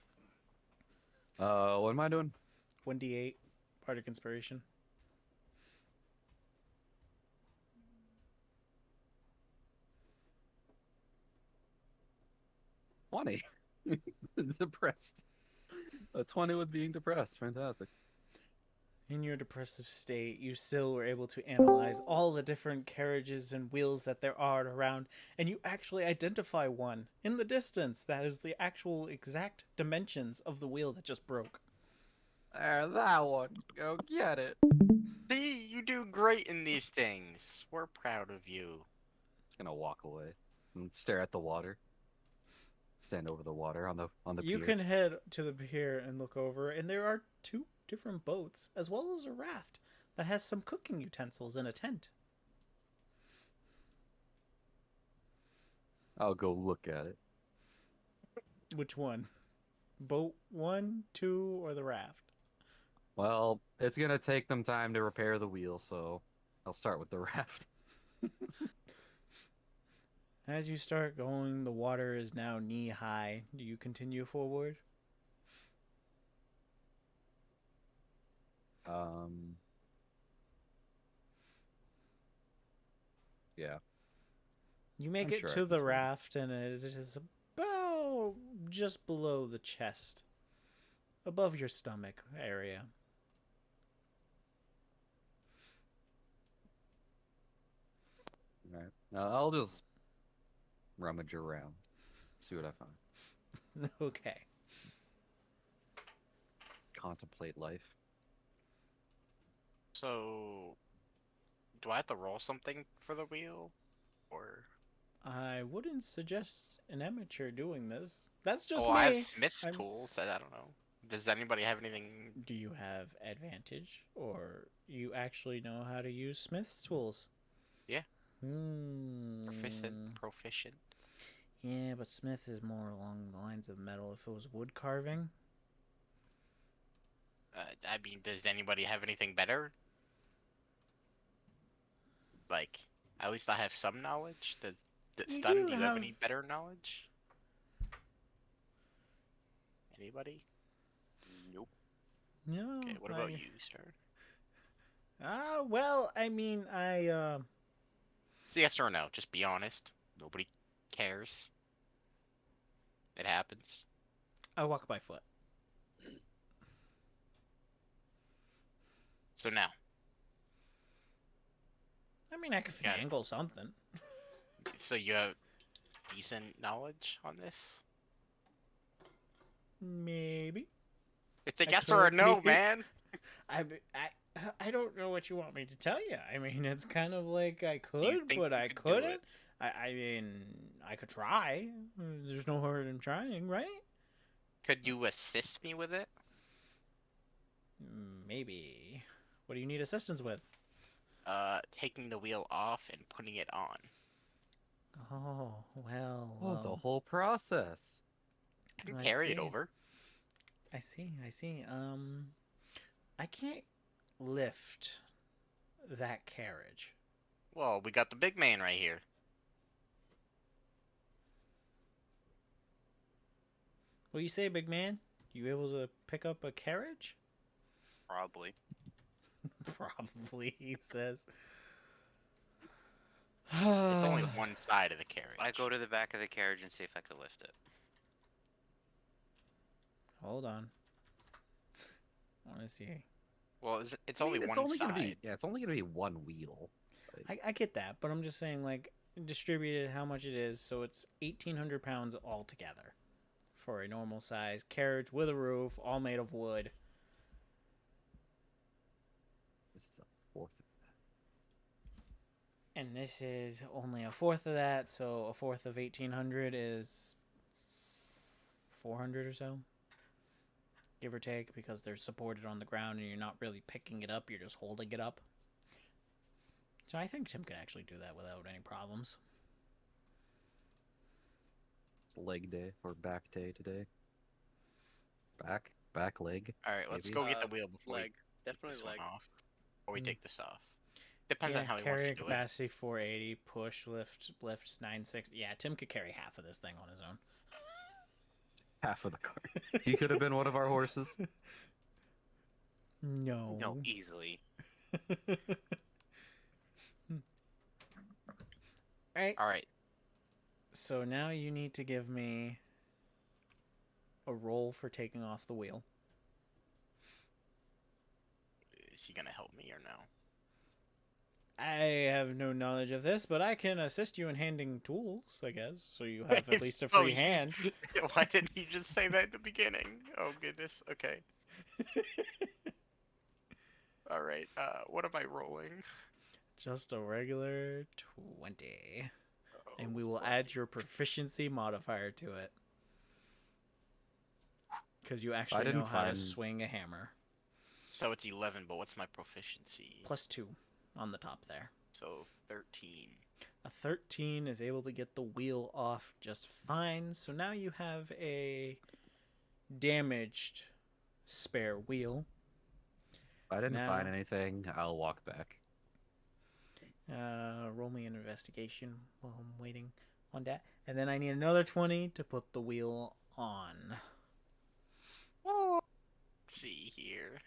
What am I doing?
1d8 Bardic Inspiration.
Twenty. Depressed. A 20 with being depressed. Fantastic.
In your depressive state, you still were able to analyze all the different carriages and wheels that there are around, and you actually identify one in the distance that is the actual exact dimensions of the wheel that just broke.
There, that one. Go get it.
See, you do great in these things. We're proud of you.
Just gonna walk away and stare at the water. Stand over the water on the
You
pier.
can head to the pier and look over, and there are 2 different boats, as well as a raft that has some cooking utensils and a tent.
I'll go look at it.
Which one? Boat 1, 2, or the raft?
Well, it's gonna take them time to repair the wheel, so I'll start with the raft.
As you start going, the water is now knee high. Do you continue forward?
Yeah.
You make
I'm
it
sure I
to
can
the
swim.
raft, and it is about just below the chest, above your stomach area.
All right. I'll just rummage around, see what I find.
Okay.
Contemplate life.
So, do I have to roll something for the wheel, or?
I wouldn't suggest an amateur doing this. That's just
Oh,
me.
I have Smith's
I'm-
tools. I don't know. Does anybody have anything?
Do you have advantage, or you actually know how to use Smith's tools?
Yeah.
Hmm.
Proficient.
Yeah, but Smith is more along the lines of metal. If it was wood carving,
I mean, does anybody have anything better? Like, at least I have some knowledge.
You
Stun,
do
do you have
have-
any better knowledge? Anybody?
Nope.
no.
Okay, what about you, sir?
Well, I mean,
It's yes or no. Just be honest. Nobody cares. It happens.
I walk by foot.
So now,
I mean, I could
Got it.
finagle something.
so you have decent knowledge on this?
Maybe.
It's a
I
yes or a
could
no,
be.
man.
I don't know what you want me to tell you. I mean, it's kind of like I
you
could,
think
but
you
I
could do
couldn't.
it?
I mean, I could try. There's no hurt in trying, right?
Could you assist me with it?
Maybe. What do you need assistance with?
Taking the wheel off and putting it on.
Oh, well.
Oh, the whole process.
I can
I
carry it
see.
over.
I see. I can't lift that carriage.
Well, we got the big man right here.
What do you say, big man? You able to pick up a carriage?
Probably.
Probably, he says.
It's only one side of the carriage.
I go to the back of the carriage and see if I could lift it.
Hold on. I want to see.
Well, it's
I
only
mean,
one
only
side.
Gonna be, yeah, it's only gonna be one wheel.
I get that, but I'm just saying, like, distributed how much it is, so it's 1,800 pounds altogether for a normal size carriage with a roof, all made of wood.
This is a fourth of that.
And this is only a fourth of that, so a fourth of 1,800 is 400 or so, give or take, because they're supported on the ground and you're not really picking it up, you're just holding it up. So I think Tim can actually do that without any problems.
It's leg day or back day today. Back leg.
All right, let's
Maybe.
go get the wheel before we
Leg.
take
Definitely
this one
leg.
off. Before we
Mm.
take this off. Depends on how he wants
carry
to do it.
capacity 480, push lifts 960. Yeah, Tim could carry half of this thing on his own.
Half of the cart. He could have been one of our horses.
No.
No, easily.
Right.
All right.
So now you need to give me a roll for taking off the wheel.
Is he gonna help me or no?
I have no knowledge of this, but I can assist you in handing tools, I guess, so you have at least a
Oh,
free
you
hand.
just- Why didn't you just say that in the beginning? Oh goodness. Okay. All right. What am I rolling?
Just a regular 20. And
Oh,
we will
fuck.
add your proficiency modifier to it. Because you actually know
didn't
how to
find-
swing a hammer.
So it's 11, but what's my proficiency?
+2 on the top there.
So 13.
A 13 is able to get the wheel off just fine. So now you have a damaged spare wheel.
If I didn't
Now-
find anything, I'll walk back.
Roll me an investigation while I'm waiting on that. And then I need another 20 to put the wheel on.
Let's see here.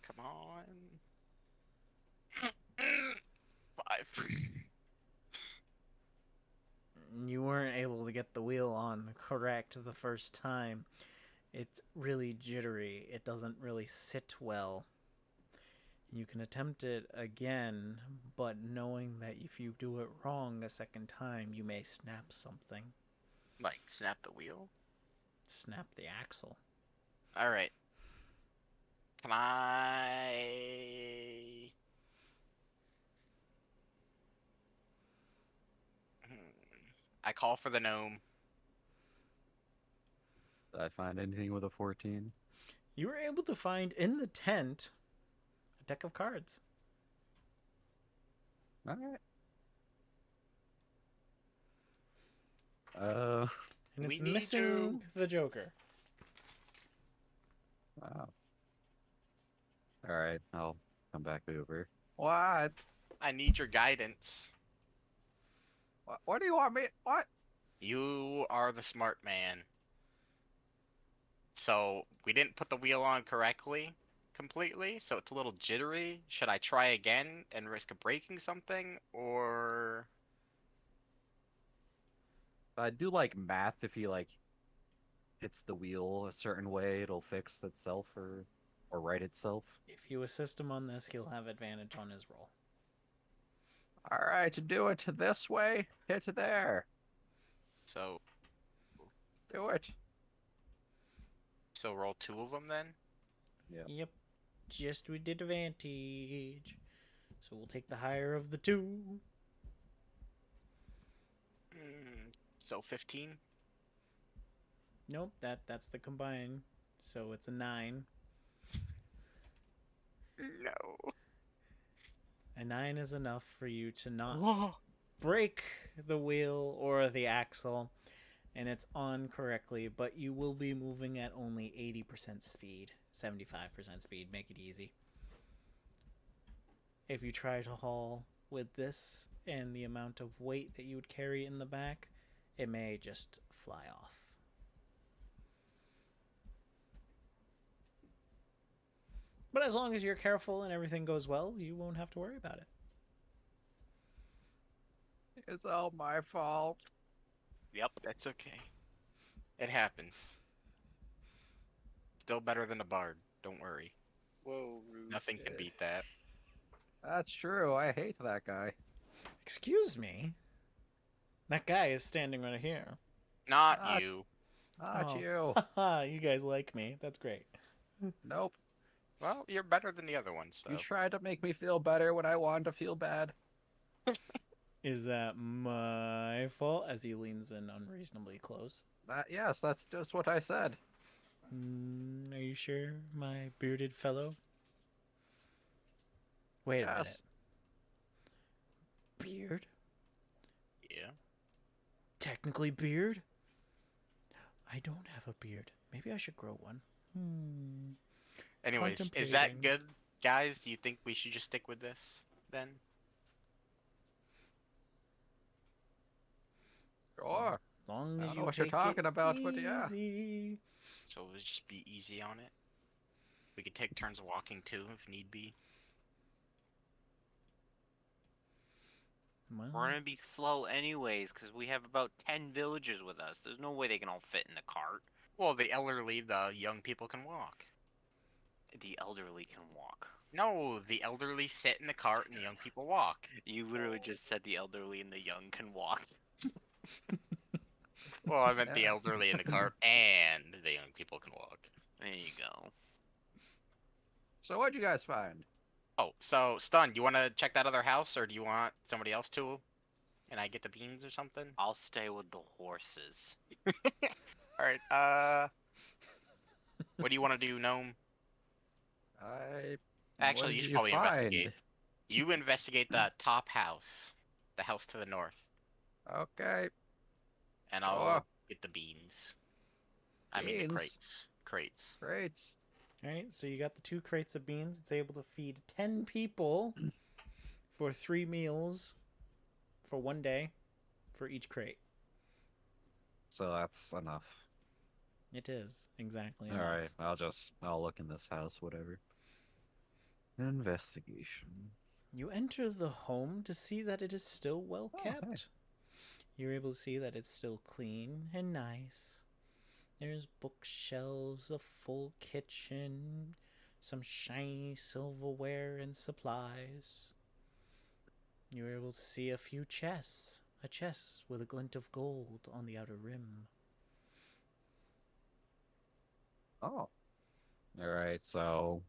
Come on. 5.
You weren't able to get the wheel on correct the first time. It's really jittery. It doesn't really sit well. You can attempt it again, but knowing that if you do it wrong a second time, you may snap something.
Like, snap the wheel?
Snap the axle.
Alright. Can I... I call for the gnome.
Did I find anything with a 14?
You were able to find in the tent a deck of cards.
All right.
And
We
it's
need
missing
you.
the Joker.
Wow. All right, I'll come back over. What?
I need your guidance.
What do you want me? What?
You are the smart man. So, we didn't put the wheel on completely, so it's a little jittery. Should I try again and risk breaking something, or...
I do like math. If he like hits the wheel a certain way, it'll fix itself or right itself.
If you assist him on this, he'll have advantage on his roll.
All right, to do it this way, hit there.
So,
Do it.
so roll 2 of them then?
Yep. Just with advantage. So we'll take the higher of the two.
So 15?
Nope, that's the combine. So it's a 9.
No.
A 9 is enough for you to not
Whoa.
break the wheel or the axle, and it's on correctly, but you will be moving at only 80% speed, 75% speed. Make it easy. If you try to haul with this and the amount of weight that you would carry in the back, it may just fly off. But as long as you're careful and everything goes well, you won't have to worry about it.
It's all my fault.
Yep, that's okay. It happens. Still better than a bard. Don't worry.
Whoa, rude.
Nothing can beat that.
That's true. I hate that guy.
Excuse me? That guy is standing right here.
Not
Ah.
you.
Not
Oh.
you.
Haha, you guys like me. That's great.
Nope.
Well, you're better than the other ones,
You
so.
tried to make me feel better when I wanted to feel bad.
Is that my fault? As he leans in unreasonably close.
Yes, that's just what I said.
Are you sure, my bearded fellow? Wait a minute.
Yes.
Beard?
Yeah.
Technically beard? I don't have a beard. Maybe I should grow one.
Anyways, is that
Contemplating.
good, guys? Do you think we should just stick with this then?
Sure.
As long
I
as
don't
you
know what you're
take
talking
it
about, but yeah.
easy.
So we'll just be easy on it. We could take turns walking too, if need be.
Well,
We're gonna be slow anyways, because we have about 10 villagers with us. There's no way they can all fit in the cart.
Well, the elderly, the young people can walk.
The elderly can walk.
No, the elderly sit in the cart and the young people walk.
You literally just said the elderly and the young can walk.
Well, I meant the
Yeah.
elderly in the cart and the young people can walk.
There you go.
So what'd you guys find?
Oh, so Stun, do you want to check that other house, or do you want somebody else to? And I get the beans or something?
I'll stay with the horses.
All right. What do you want to do, Gnome?
What
Actually,
did
you should
you
probably
find?
investigate. You investigate the top house, the house to the north,
Okay.
and
Sure.
I'll get the beans. I mean the
Beans?
crates. Crates.
Great.
All right, so you got the 2 crates of beans. It's able to feed 10 people for 3 meals for 1 day for each crate.
So that's enough.
It is exactly
All
enough.
right. I'll look in this house, whatever. Investigation.
You enter the home to see that it is still well
Oh,
kept.
hey.
You're able to see that it's still clean and nice. There's bookshelves, a full kitchen, some shiny silverware and supplies. You're able to see a few chests, a chest with a glint of gold on the outer rim.
Oh. All right. So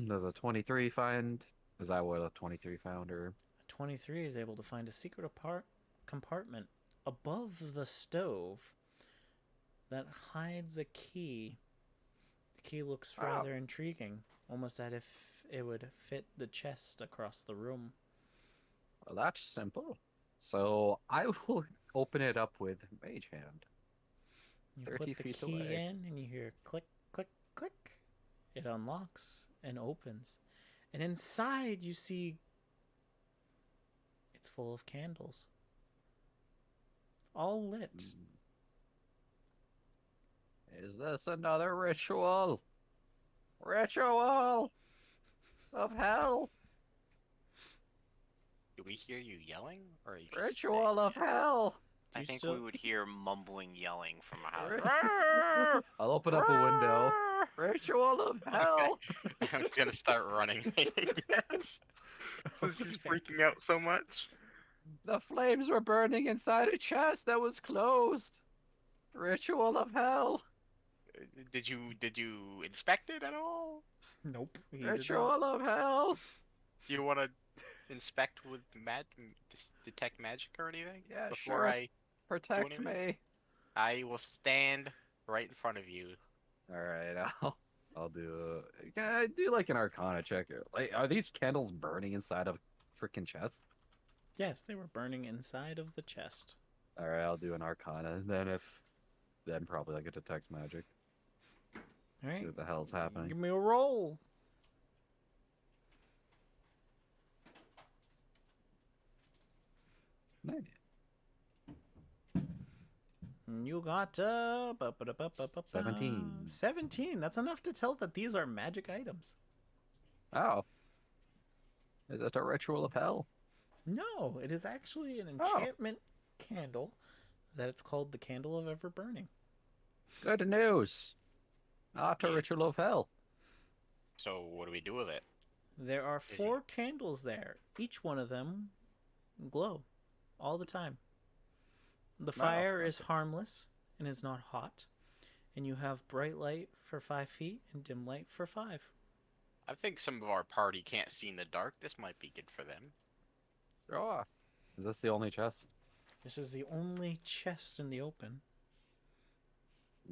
does a 23 find? Is that what a 23 found, or?
A 23 is able to find a secret compartment above the stove that hides a key. The key looks rather intriguing, almost as if it would fit the chest across the room.
Well, that's simple. So I will open it up with Mage Hand.
You
30
put the
feet
key
away.
in and you hear click, click, click. It unlocks and opens. And inside you see it's full of candles. All lit.
Is this another ritual? Ritual of hell?
Do we hear you yelling, or are you just
Ritual of hell.
Do
I
you
think
still-
we would hear mumbling yelling from a house.
I'll open up a window. Ritual of hell.
I'm gonna start running. Yes. Since he's
Okay.
freaking out so much.
The flames were burning inside a chest that was closed. Ritual of hell.
Did you inspect it at all?
Nope. he did not.
Ritual of hell.
Do you want to inspect with detect magic or anything?
Yeah,
Before
sure. Protect
anything?
me.
I will stand right in front of you.
All right, I'll do. Can I do like an Arcana check? Like, are these candles burning inside of a freaking chest?
Yes, they were burning inside of the chest.
All right, I'll do an Arcana. Then probably like a detect magic.
All right.
See what the hell's happening.
Give me a roll.
Man.
You got
17.
17. That's enough to tell that these are magic items.
Oh, is that a ritual of hell?
No, it is actually an
Oh.
enchantment candle that it's called the Candle of Ever Burning.
Good news. Not a ritual of hell.
So what do we do with it?
There are
Did
4 candles there. Each one of them glow all the time. The fire is harmless and is not hot. And you have bright light for 5 feet and dim light for 5.
I think some of our party can't see in the dark. This might be good for them.
Oh, is this the only chest?
This is the only chest in the open.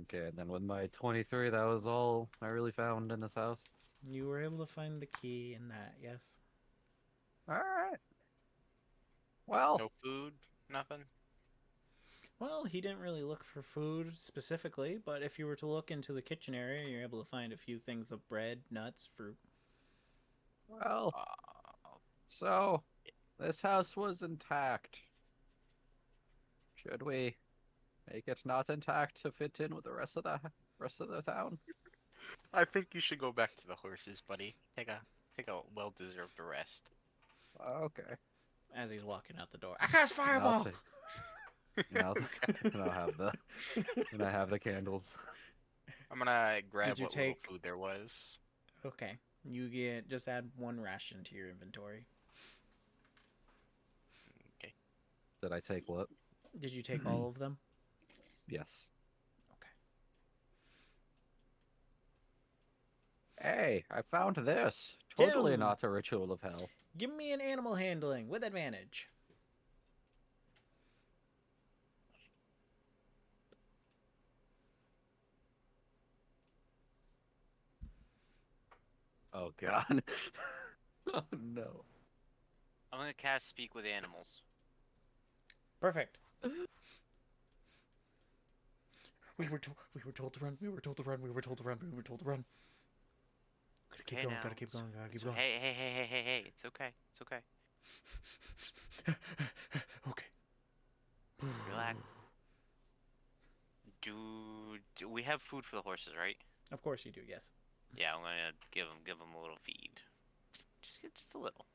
Okay, and then with my 23, that was all I really found in this house.
You were able to find the key in that, yes.
All right. Well,
No food, nothing.
Well, he didn't really look for food specifically, but if you were to look into the kitchen area, you're able to find a few things of bread, nuts, fruit.
well, so this house was intact. Should we make it not intact to fit in with the rest of the town?
I think you should go back to the horses, buddy. Take a well-deserved rest.
Okay.
As he's walking out the door, I cast
And
fireball!
And I have the candles.
I'm gonna grab
Did you
what
take-
little food there was.
Okay. You just add 1 ration to your inventory.
Okay.
Did I take what?
Did you take all of them?
Yes.
Okay.
Hey, I found this.
Tim!
Totally not a ritual of hell.
Give me an animal handling with advantage.
Oh god. Oh no.
I'm gonna cast Speak with Animals.
Perfect. We were told to run. We were told to run. We were told to run. We were told to run. Gotta keep
Okay,
going.
now.
Gotta keep going. Gotta keep going.
Hey, hey, hey, hey, hey, hey! It's okay. It's okay.
Okay.
Relax. Do we have food for the horses, right?
Of course you do. Yes.
Yeah, I'm gonna give them a little feed. Just a little.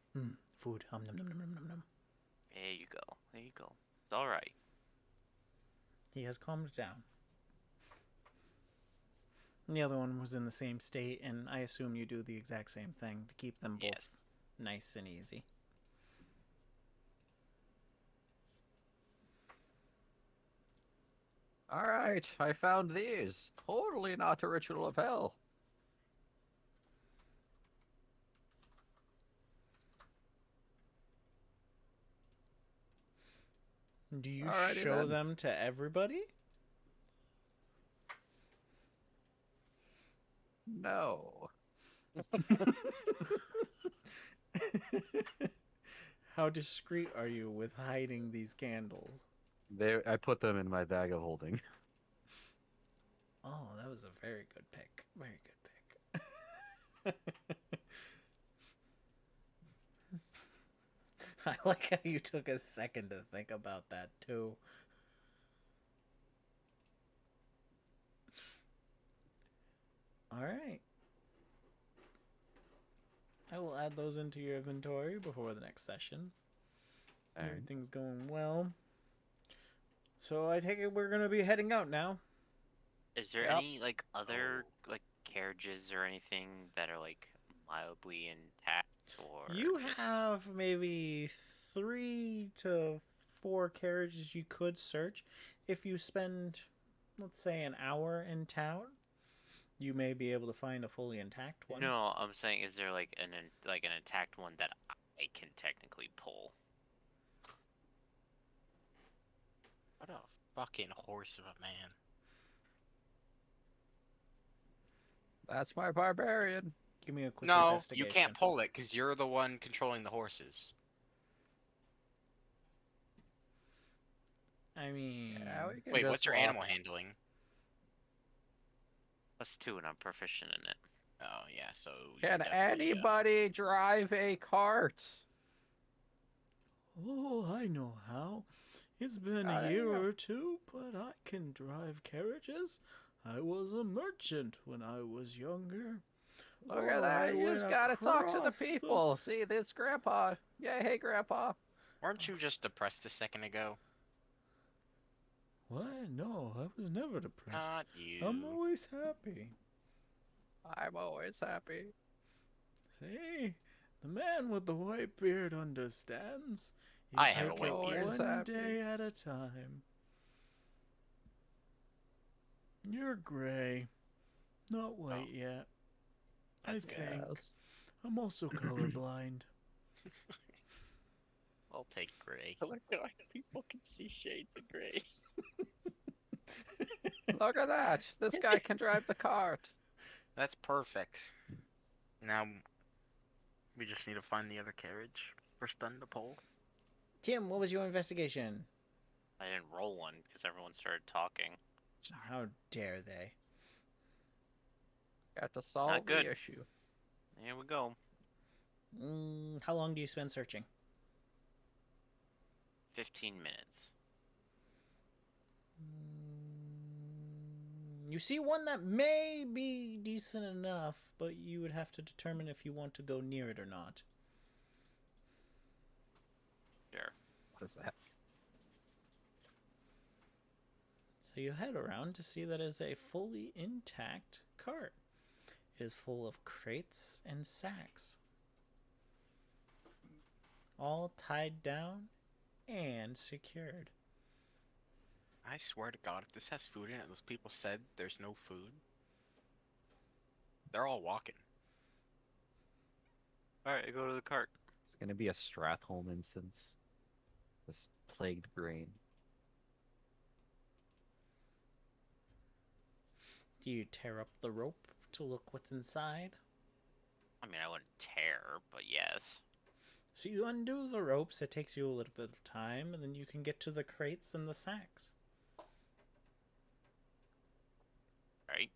Food. Nom nom nom nom nom nom.
There you go. There you go. It's all right.
He has calmed down. And the other one was in the same state, and I assume you do the exact same thing to keep them both
Yes.
nice and easy.
Alright, I found these. Totally not a ritual of hell.
Do you
Alrighty
show
then.
them to everybody?
No.
How discreet are you with hiding these candles?
I put them in my bag of holding.
Oh, that was a very good pick. Very good pick. I like how you took a second to think about that, too. Alright. I will add those into your inventory before the next session.
Alright.
Everything's going well. So I take it we're going to be heading out now.
Is there
Yep.
any like other like carriages or anything that are like mildly intact or
You
just...
have maybe 3 to 4 carriages you could search. If you spend, let's say, an hour in town, you may be able to find a fully intact one.
No, I'm saying is there like an intact one that I can technically pull?
What a fucking horse of a man.
That's my barbarian.
Give me a quick
No,
investigation.
you can't pull it because you're the one controlling the horses.
I mean,
Yeah, we can
Wait,
just
what's your
walk.
animal handling?
+2 and I'm proficient in it.
Oh yeah, so you
Can
definitely,
anybody drive a cart?
oh, I know how. It's been
Ah,
a
there you
year
go.
or two, but I can drive carriages. I was a merchant when I was younger.
Look at
Oh, I
that. You just
went
gotta talk to the
across
people. See, this grandpa. Yeah, hey, grandpa.
Weren't you just depressed a second ago?
What? No, I was never depressed.
Not you.
I'm always happy.
I'm always happy.
See? The man with the white beard understands. You
I have a
take
white
it
beard.
one
Happy.
day at a time. You're gray. Not white yet.
That's
I
good.
think.
Yes.
I'm also colorblind.
I'll take gray.
Look at people can see shades of gray.
Look at that. This guy can drive the cart.
That's perfect. Now, we just need to find the other carriage for Stun to pull.
Tim, what was your investigation?
I didn't roll one because everyone started talking.
How dare they?
Got to solve
good.
the issue.
Here we go.
How long do you spend searching?
15 minutes.
You see one that may be decent enough, but you would have to determine if you want to go near it or not.
Sure.
What is that?
So you head around to see that it is a fully intact cart. It is full of crates and sacks, all tied down and secured.
I swear to God, if this has food in it, those people said there's no food. They're all walking.
Alright, I go to the cart.
It's gonna be a Strathholm instance. This plagued brain.
Do you tear up the rope to look what's inside?
I mean, I wouldn't tear, but yes.
So you undo the ropes, it takes you a little bit of time, and then you can get to the crates and the sacks.
Right?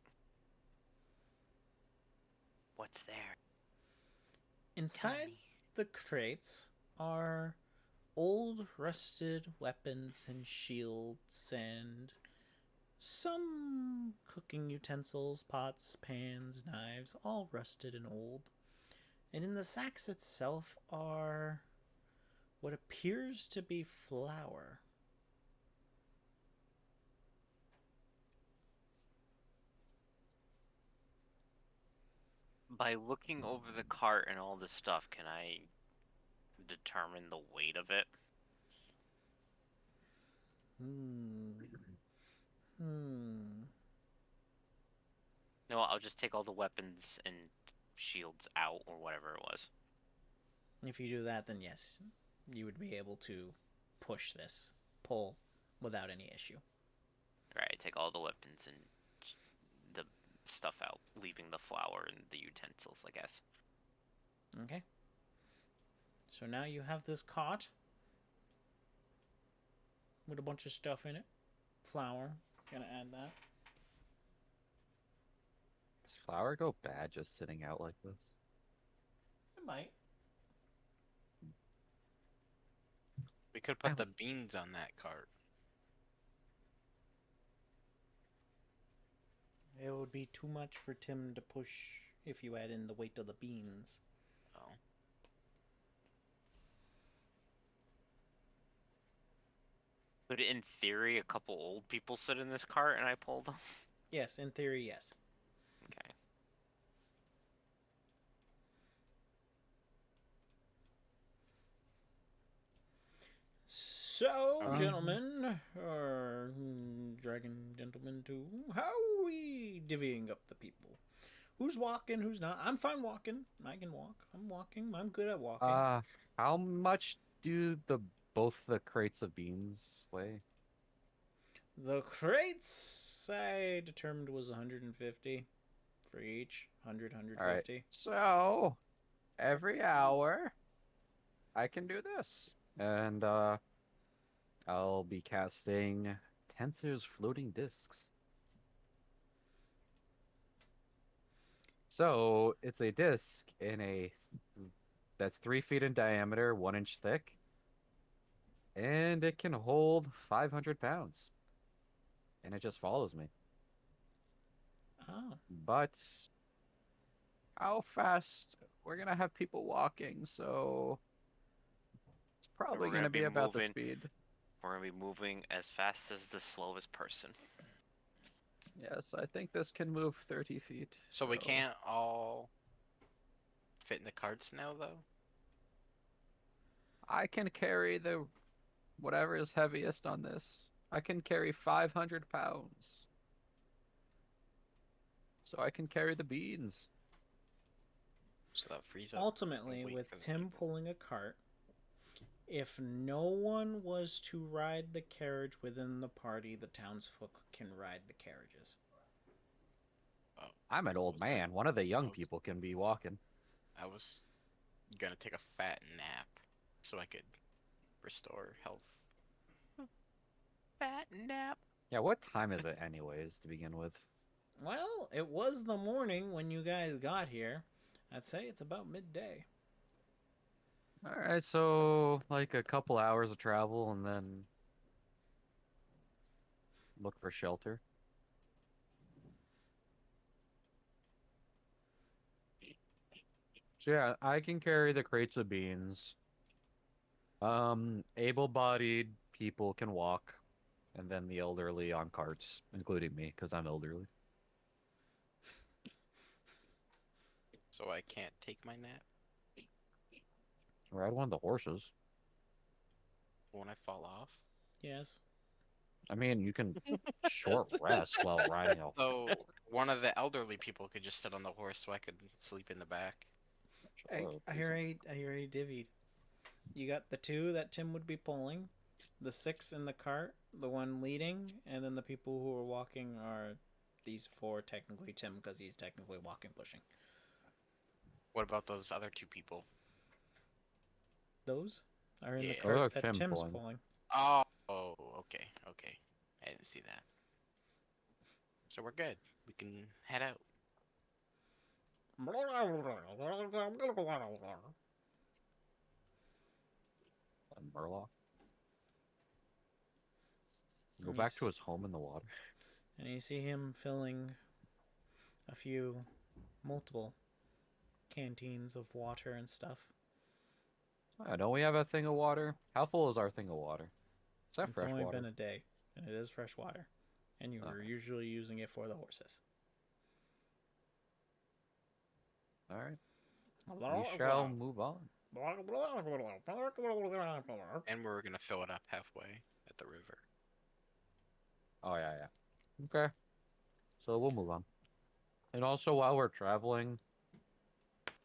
What's there? Tell
Inside
me.
the crates are old rusted weapons and shields and some cooking utensils, pots, pans, knives, all rusted and old. And in the sacks itself are what appears to be flour.
By looking over the cart and all this stuff, can I determine the weight of it?
Hmm.
No, I'll just take all the weapons and shields out, or whatever it was.
If you do that, then yes, you would be able to pull without any issue.
Alright, take all the weapons and the stuff out, leaving the flour and the utensils, I guess.
Okay. So now you have this cart with a bunch of stuff in it. Flour. Gonna add that.
Does flour go bad just sitting out like this?
It might.
We could put the beans on that cart.
It would be too much for Tim to push if you add in the weight of the beans.
Oh.
Could, in theory, a couple old people sit in this cart and I pull them?
Yes, in theory, yes.
Okay.
So,
Um.
gentlemen, or dragon gentlemen too, how are we divvying up the people? Who's walking, who's not? I'm fine walking. I can walk. I'm walking. I'm good at walking.
How much do both the crates of beans weigh?
The crates I determined was 150 for each. 100, 150.
Alright. So every hour I can do this. And I'll be casting Tensor's floating discs. So it's a disc that's 3 feet in diameter, 1 inch thick, and it can hold 500 pounds. And it just follows me.
Oh.
But how fast? We're gonna have people walking, so it's probably
we're
gonna
gonna
be
be
about the
moving-
speed.
We're gonna be moving as fast as the slowest person.
Yes, I think this can move 30 feet.
So we can't all fit in the carts now, though?
I can carry the whatever is heaviest on this. I can carry 500 pounds. So I can carry the beans.
So that frees up.
Ultimately,
weight
with
for the
Tim
people.
pulling a cart, if no one was to ride the carriage within the party, the townsfolk can ride the carriages.
I'm an old man. One of the young people can be walking.
I was gonna take a fat nap so I could restore health.
Fat nap.
Yeah, what time is it anyways to begin with?
Well, it was the morning when you guys got here. I'd say it's about midday.
Alright, so like a couple hours of travel and then look for shelter. So yeah, I can carry the crates of beans. Able-bodied people can walk, and then the elderly on carts, including me, because I'm elderly.
So I can't take my nap
Ride one of the horses.
when I fall off.
Yes.
I mean, you can short rest while riding a.
So one of the elderly people could just sit on the horse so I could sleep in the back.
I already divvied. You got the 2 that Tim would be pulling, the 6 in the cart, the one leading, and then the people who are walking are these 4, technically Tim, because he's technically walking, pushing.
What about those other 2 people?
Those are in the
Yeah.
cart
Those are
that
Tim
Tim's
pulling.
pulling.
Oh, okay. I didn't see that. So we're good. We can head out.
And Murloc. Go
And
back to
he's-
his home in the water.
And you see him filling multiple canteens of water and stuff.
Don't we have a thing of water? How full is our thing of water? Is that
It's
fresh
only
water?
been a day, and it is fresh water. And you were
Okay.
usually using it for the horses.
All right. We shall move on.
And we're gonna fill it up halfway at the river.
Oh, yeah. Okay. So we'll move on. And also, while we're traveling,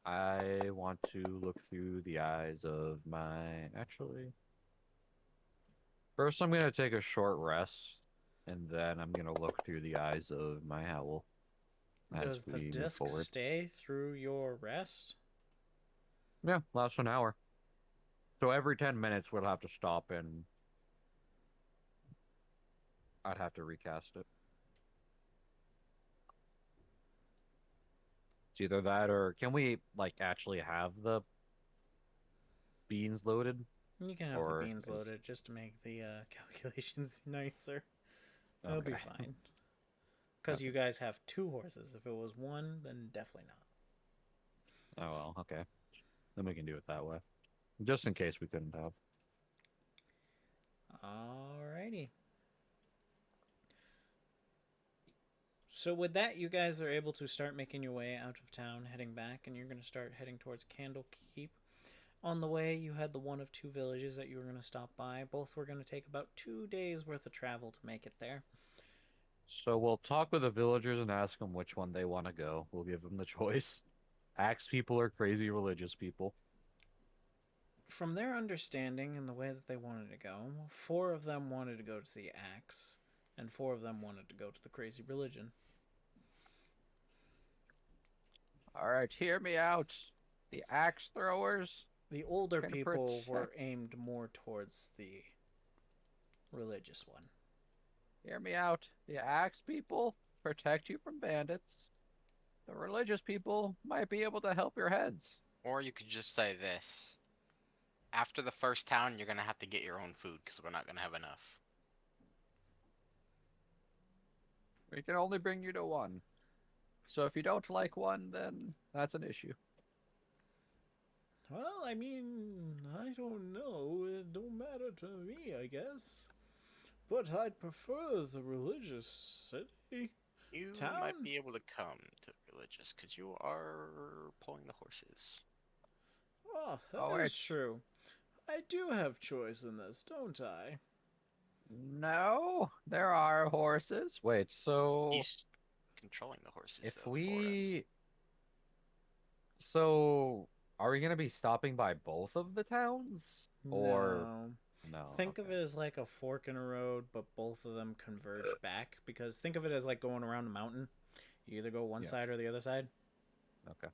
I want to look through the eyes of my... Actually... First, I'm going to take a short rest, and then I'm going to look through the eyes of my howl as
Does the
we move
disc
forward.
stay through your rest?
Yeah, lasts an hour. So every 10 minutes, we'll have to stop and I'd have to recast it. It's either that or can we, like, actually have the beans loaded?
You can have
Or
the beans
is-
loaded just to make the calculations nicer. It'll be
Okay.
fine. Because
Okay.
you guys have 2 horses. If it was 1, then definitely not.
Oh, well, okay. Then we can do it that way. Just in case we couldn't have.
Alrighty. So with that, you guys are able to start making your way out of town, heading back, and you're going to start heading towards Candlekeep. On the way, you had the one of 2 villages that you were going to stop by. Both were going to take about 2 days worth of travel to make it there.
So we'll talk with the villagers and ask them which one they want to go. We'll give them the choice. Axe people or crazy religious people.
From their understanding and the way that they wanted to go, 4 of them wanted to go to the Axe, and 4 of them wanted to go to the crazy religion.
All right, hear me out. The axe throwers.
The older
Can
people were
protect-
aimed more towards the religious one.
Hear me out. The axe people protect you from bandits. The religious people might be able to help your heads.
Or you could just say this. After the first town, you're gonna have to get your own food because we're not gonna have enough.
We can only bring you to one. So if you don't like one, then that's an issue.
Well, I mean, I don't know. It don't matter to me, I guess. But I'd prefer the religious city.
You
Town?
might be able to come to religious because you are pulling the horses.
Oh, that
Oh,
is
it's-
true. I do have choice in this, don't I?
No, there are horses. Wait, so
He's controlling the horses
if
though, for us.
we... So are we going to be stopping by both of the towns? Or...
No.
No.
Think of
okay.
it as like a fork in a road, but both of them converge back. Because think of it as like going around a mountain. You either go one
Yeah.
side or the other side.
Okay.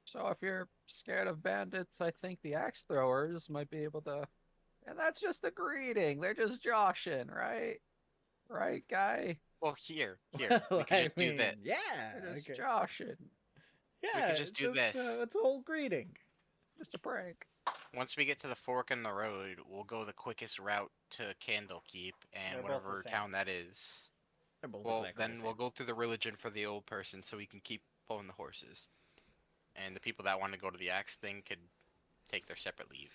So if you're scared of bandits, I think the axe throwers might be able to... And that's just a greeting. They're just joshing, right? Right, guy?
Well, here, we could just do that.
Yeah.
They're just
Okay.
joshing.
Yeah.
could just do this.
It's a whole greeting.
Just a prank.
Once we get to the fork in the road, we'll go the quickest route to Candlekeep
They're
and
both the
whatever
same.
town that is.
They're both
Well,
exactly
then
the
we'll
same.
go through the religion for the old person so we can keep pulling the horses. And the people that want to go to the axe thing could take their separate leave.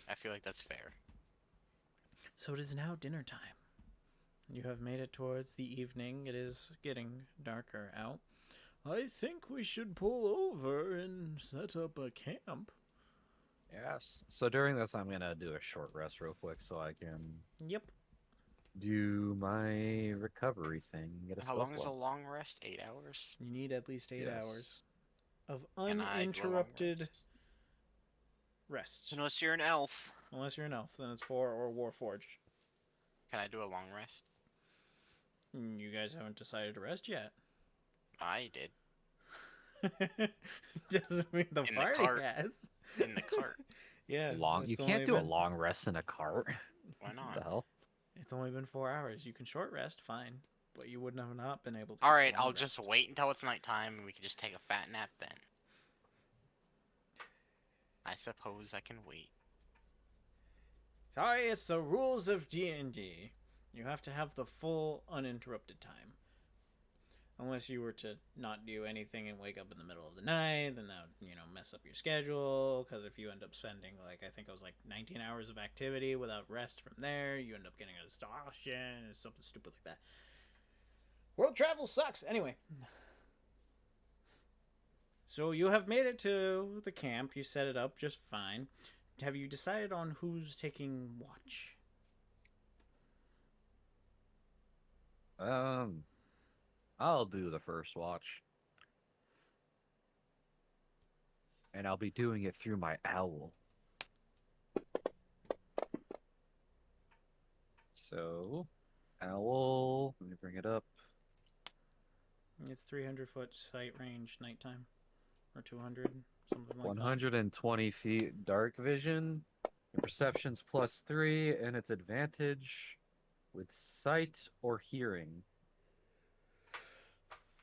I feel like that's fair.
So it is now dinner time. You have made it towards the evening. It is getting darker out. I think we should pull over and set up a camp.
Yes. So during this, I'm going to do a short rest real quick so I can
Yep.
do my recovery thing. Get a
How
spell
long is a
slot.
long rest? 8 hours?
You need at least 8 hours
Yes.
of
Can I do a long
uninterrupted
rest?
rest.
Unless you're an elf.
Unless you're an elf, then it's 4 or Warforged.
Can I do a long rest?
You guys haven't decided to rest yet.
I did.
Doesn't mean the
In the
party
cart.
has.
In the cart.
Yeah,
Long. You
it's
can't
only
do a
been-
long rest in a cart.
Why
What
not?
the hell?
It's only been 4 hours. You can short rest, fine, but you wouldn't have not been able to.
All
get
right,
the long
I'll just
rest.
wait until it's nighttime and we can just take a fat nap then. I suppose I can wait.
Sorry, it's the rules of D&D. You have to have the full uninterrupted time. Unless you were to not do anything and wake up in the middle of the night, then that would, mess up your schedule. Because if you end up spending, I think it was 19 hours of activity without rest from there, you end up getting exhaustion and something stupid like that. World travel sucks. Anyway. So you have made it to the camp. You set it up just fine. Have you decided on who's taking watch?
I'll do the first watch. And I'll be doing it through my owl. So, owl, let me bring it up.
It's 300-foot sight range nighttime. Or 200, something like
120 feet dark vision. Your perception's +3, and its advantage with sight or hearing.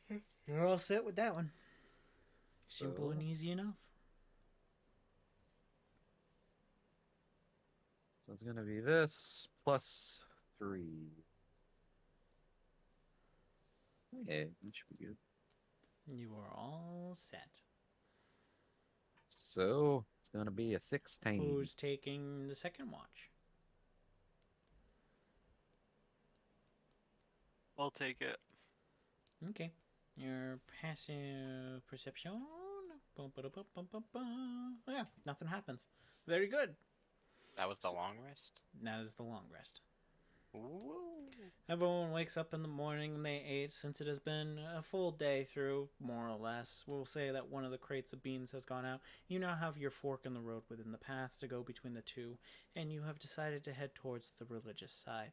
that. You're all set with that one. Simple and
So-
easy enough.
So it's gonna be this +3. Yeah, it should be good.
You are all set.
So it's gonna be a 16.
Who's taking the second watch?
I'll take it.
Okay. Your passive perception. Bum, ba, da, bum, bum, bum, bum. Oh, yeah, nothing happens. Very good.
That was the long rest?
That is the long rest.
Ooh.
Everyone wakes up in the morning and they ate. Since it has been a full day through, more or less, we'll say that one of the crates of beans has gone out. You now have your fork in the road within the path to go between the two, and you have decided to head towards the religious side.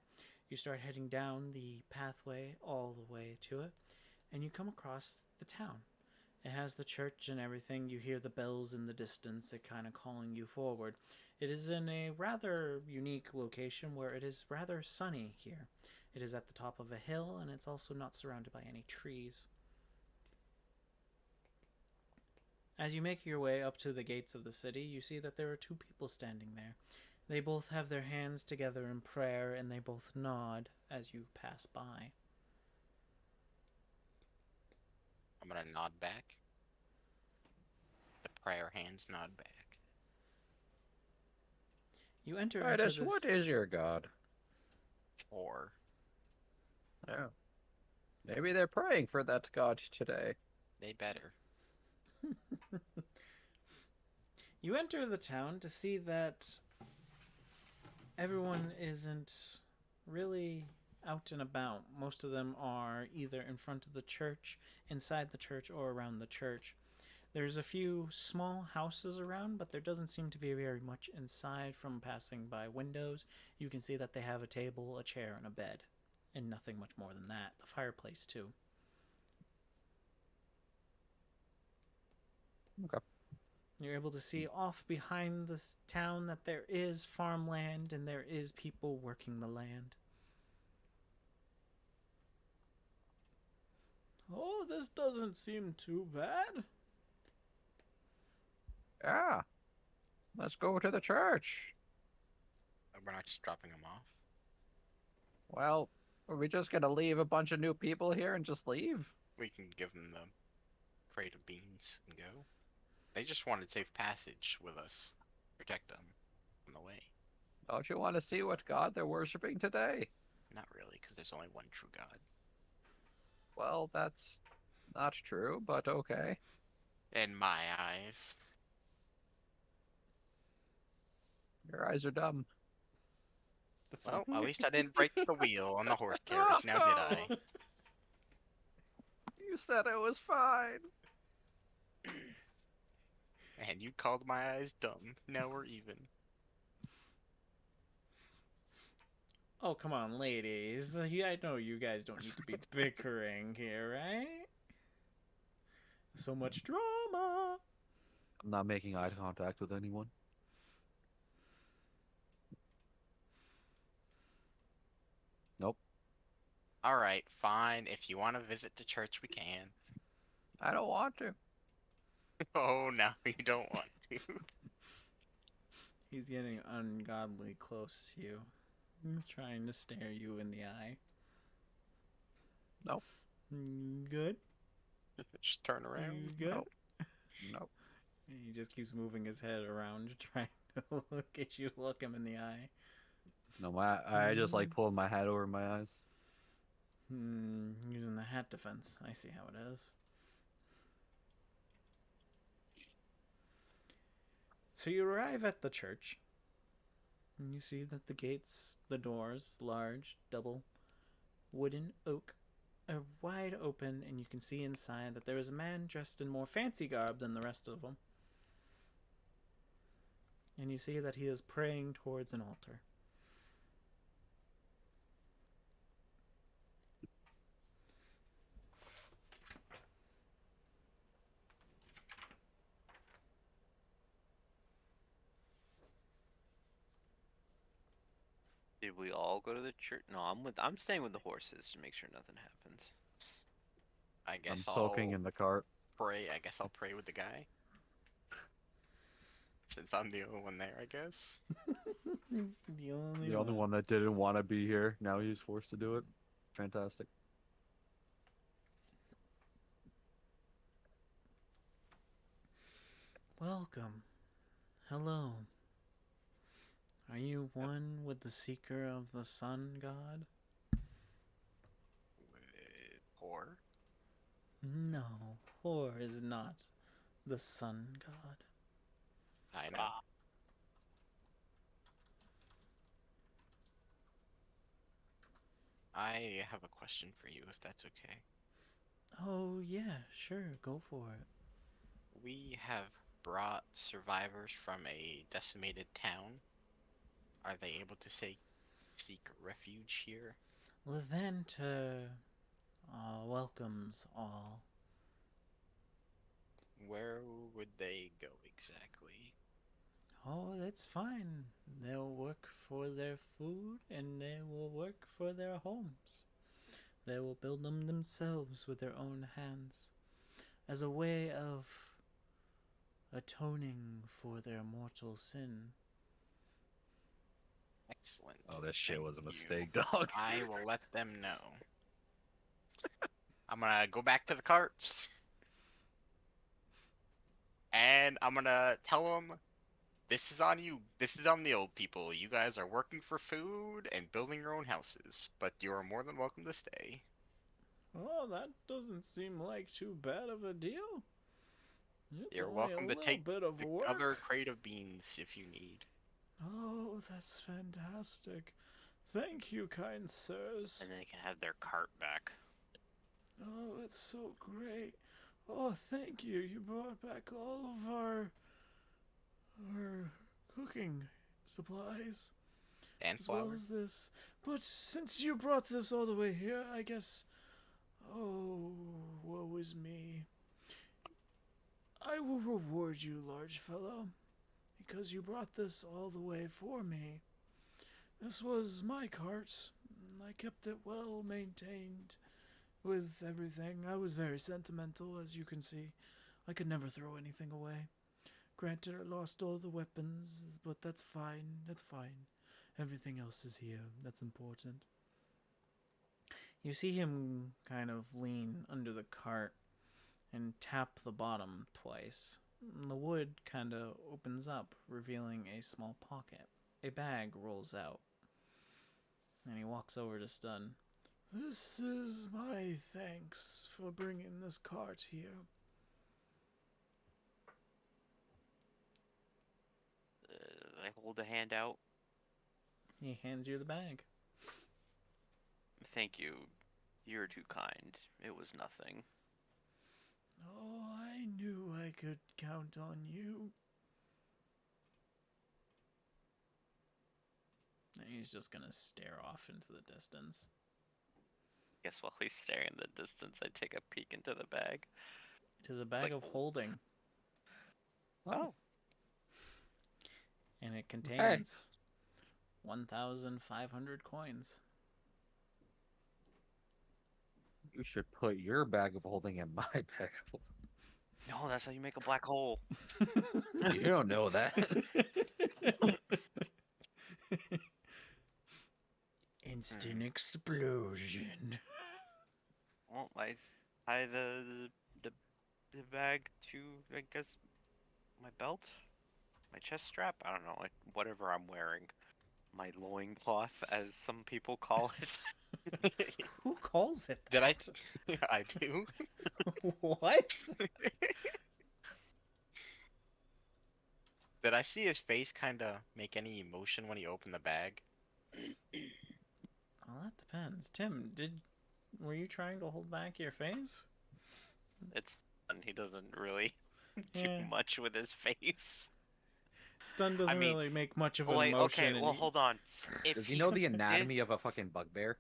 You start heading down the pathway all the way to it, and you come across the town. It has the church and everything. You hear the bells in the distance, it kind of calling you forward. It is in a rather unique location where it is rather sunny here. It is at the top of a hill, and it's also not surrounded by any trees. As you make your way up to the gates of the city, you see that there are two people standing there. They both have their hands together in prayer, and they both nod as you pass by.
I'm gonna nod back. The prayer hands nod back.
You enter into
Titus,
this...
what is your god?
Or
Yeah. Maybe they're praying for that god today.
they better.
You enter the town to see that everyone isn't really out and about. Most of them are either in front of the church, inside the church, or around the church. There's a few small houses around, but there doesn't seem to be very much inside. From passing by windows, you can see that they have a table, a chair, and a bed. And nothing much more than that. A fireplace, too.
Okay.
You're able to see off behind the town that there is farmland and there is people working the land. Oh, this doesn't seem too bad.
Yeah. Let's go to the church.
We're not just dropping them off.
Well, are we just gonna leave a bunch of new people here and just leave?
We can give them the crate of beans and go. They just wanted safe passage with us. Protect them on the way.
Don't you want to see what god they're worshiping today?
Not really, because there's only one true God.
Well, that's not true, but okay.
In my eyes.
Your eyes are dumb.
That's
Well,
fine.
at least I didn't break the wheel on the horse carriage, now did I?
You said it was fine.
And you called my eyes dumb. Now we're even.
Oh, come on, ladies. Yeah, I know you guys don't need to be bickering here, right? So much drama.
I'm not making eye contact with anyone. Nope.
Alright, fine. If you want to visit the church, we can.
I don't want to.
Oh, now you don't want to.
He's getting ungodly close to you. He's trying to stare you in the eye.
Nope.
Good?
Just turn around.
Good?
Nope. Nope.
He just keeps moving his head around, trying to get you to look him in the eye.
No, I just like pulling my hat over my eyes.
Using the hat defense. I see how it is. So you arrive at the church, and you see that the gates, the doors, large, double, wooden oak, are wide open, and you can see inside that there is a man dressed in more fancy garb than the rest of them. And you see that he is praying towards an altar.
Did we all go to the church? No, I'm staying with the horses to make sure nothing happens.
I
I'm
guess
soaking
I'll
in the cart.
pray. I guess I'll pray with the guy. Since I'm the only one there, I guess.
The
The only one that didn't want to be here. Now he's forced to do it. Fantastic.
Welcome. Hello. Are you one with the seeker of the sun god?
With Hor.
No, Hor is not the sun god.
I know. I have a question for you, if that's okay.
Oh, yeah, sure, go for it.
We have brought survivors from a decimated town. Are they able to seek refuge here?
Leventa welcomes all.
Where would they go exactly?
Oh, that's fine. They'll work for their food and they will work for their homes. They will build them themselves with their own hands as a way of atoning for their mortal sin.
Excellent.
Oh, this shit
Thank
was a
you.
mistake, dog.
I will let them know. I'm gonna go back to the carts. And I'm gonna tell them, this is on you. This is on the old people. You guys are working for food and building your own houses, but you are more than welcome to stay.
Oh, that doesn't seem like too bad of a deal. It's
You're
only
welcome
a
to
little
take
bit of
the
work.
other crate of beans if you need.
Oh, that's fantastic. Thank you, kind sirs.
And they can have their cart back.
Oh, it's so great. Oh, thank you. You brought back all of our cooking supplies.
And
As well
flour.
as this. But since you brought this all the way here, I guess... Oh, woe is me. I will reward you, large fellow, because you brought this all the way for me. This was my cart. I kept it well maintained with everything. I was very sentimental, as you can see. I could never throw anything away. Granted, I lost all the weapons, but that's fine. That's fine. Everything else is here. That's important. You see him kind of lean under the cart and tap the bottom twice. The wood kind of opens up, revealing a small pocket. A bag rolls out. And he walks over to Stun. This is my thanks for bringing this cart here.
I hold a hand out.
He hands you the bag.
Thank you. You're too kind. It was nothing.
Oh, I knew I could count on you. And he's just gonna stare off into the distance.
Guess while he's staring in the distance, I take a peek into the bag.
It is a bag
like-
of holding,
Oh.
and it contains 1,500 coins.
You should put your bag of holding in my bag of holding.
No, that's how you make a black hole.
You don't know that.
Instant explosion.
Well, I tie the bag to, I guess, my belt, my chest strap. I don't know, like whatever I'm wearing, my loincloth, as some people call it.
Who calls it
Did I?
that?
I do.
What?
Did I see his face kind of make any emotion when he opened the bag?
Well, that depends. Tim, were you trying to hold back your face?
It's fun. He doesn't really do
Yeah.
much with his face.
Stun doesn't
mean,
really make much of an
Wait,
emotion.
okay,
and
well, hold on. If
Does he know the anatomy of a fucking bugbear?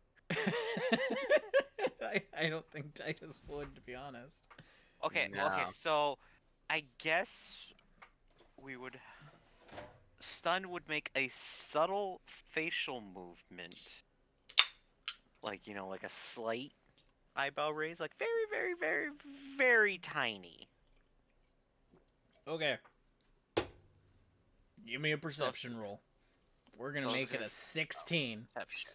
I don't think Titus would, to be honest.
Okay,
No.
okay, so I guess we would. Stun would make a subtle facial movement. Like, you know, like a slight eyebrow raise. Like, very, very, very, very tiny.
Okay. Give me a perception roll. We're gonna
So
make it a
it's-
16.
Perception.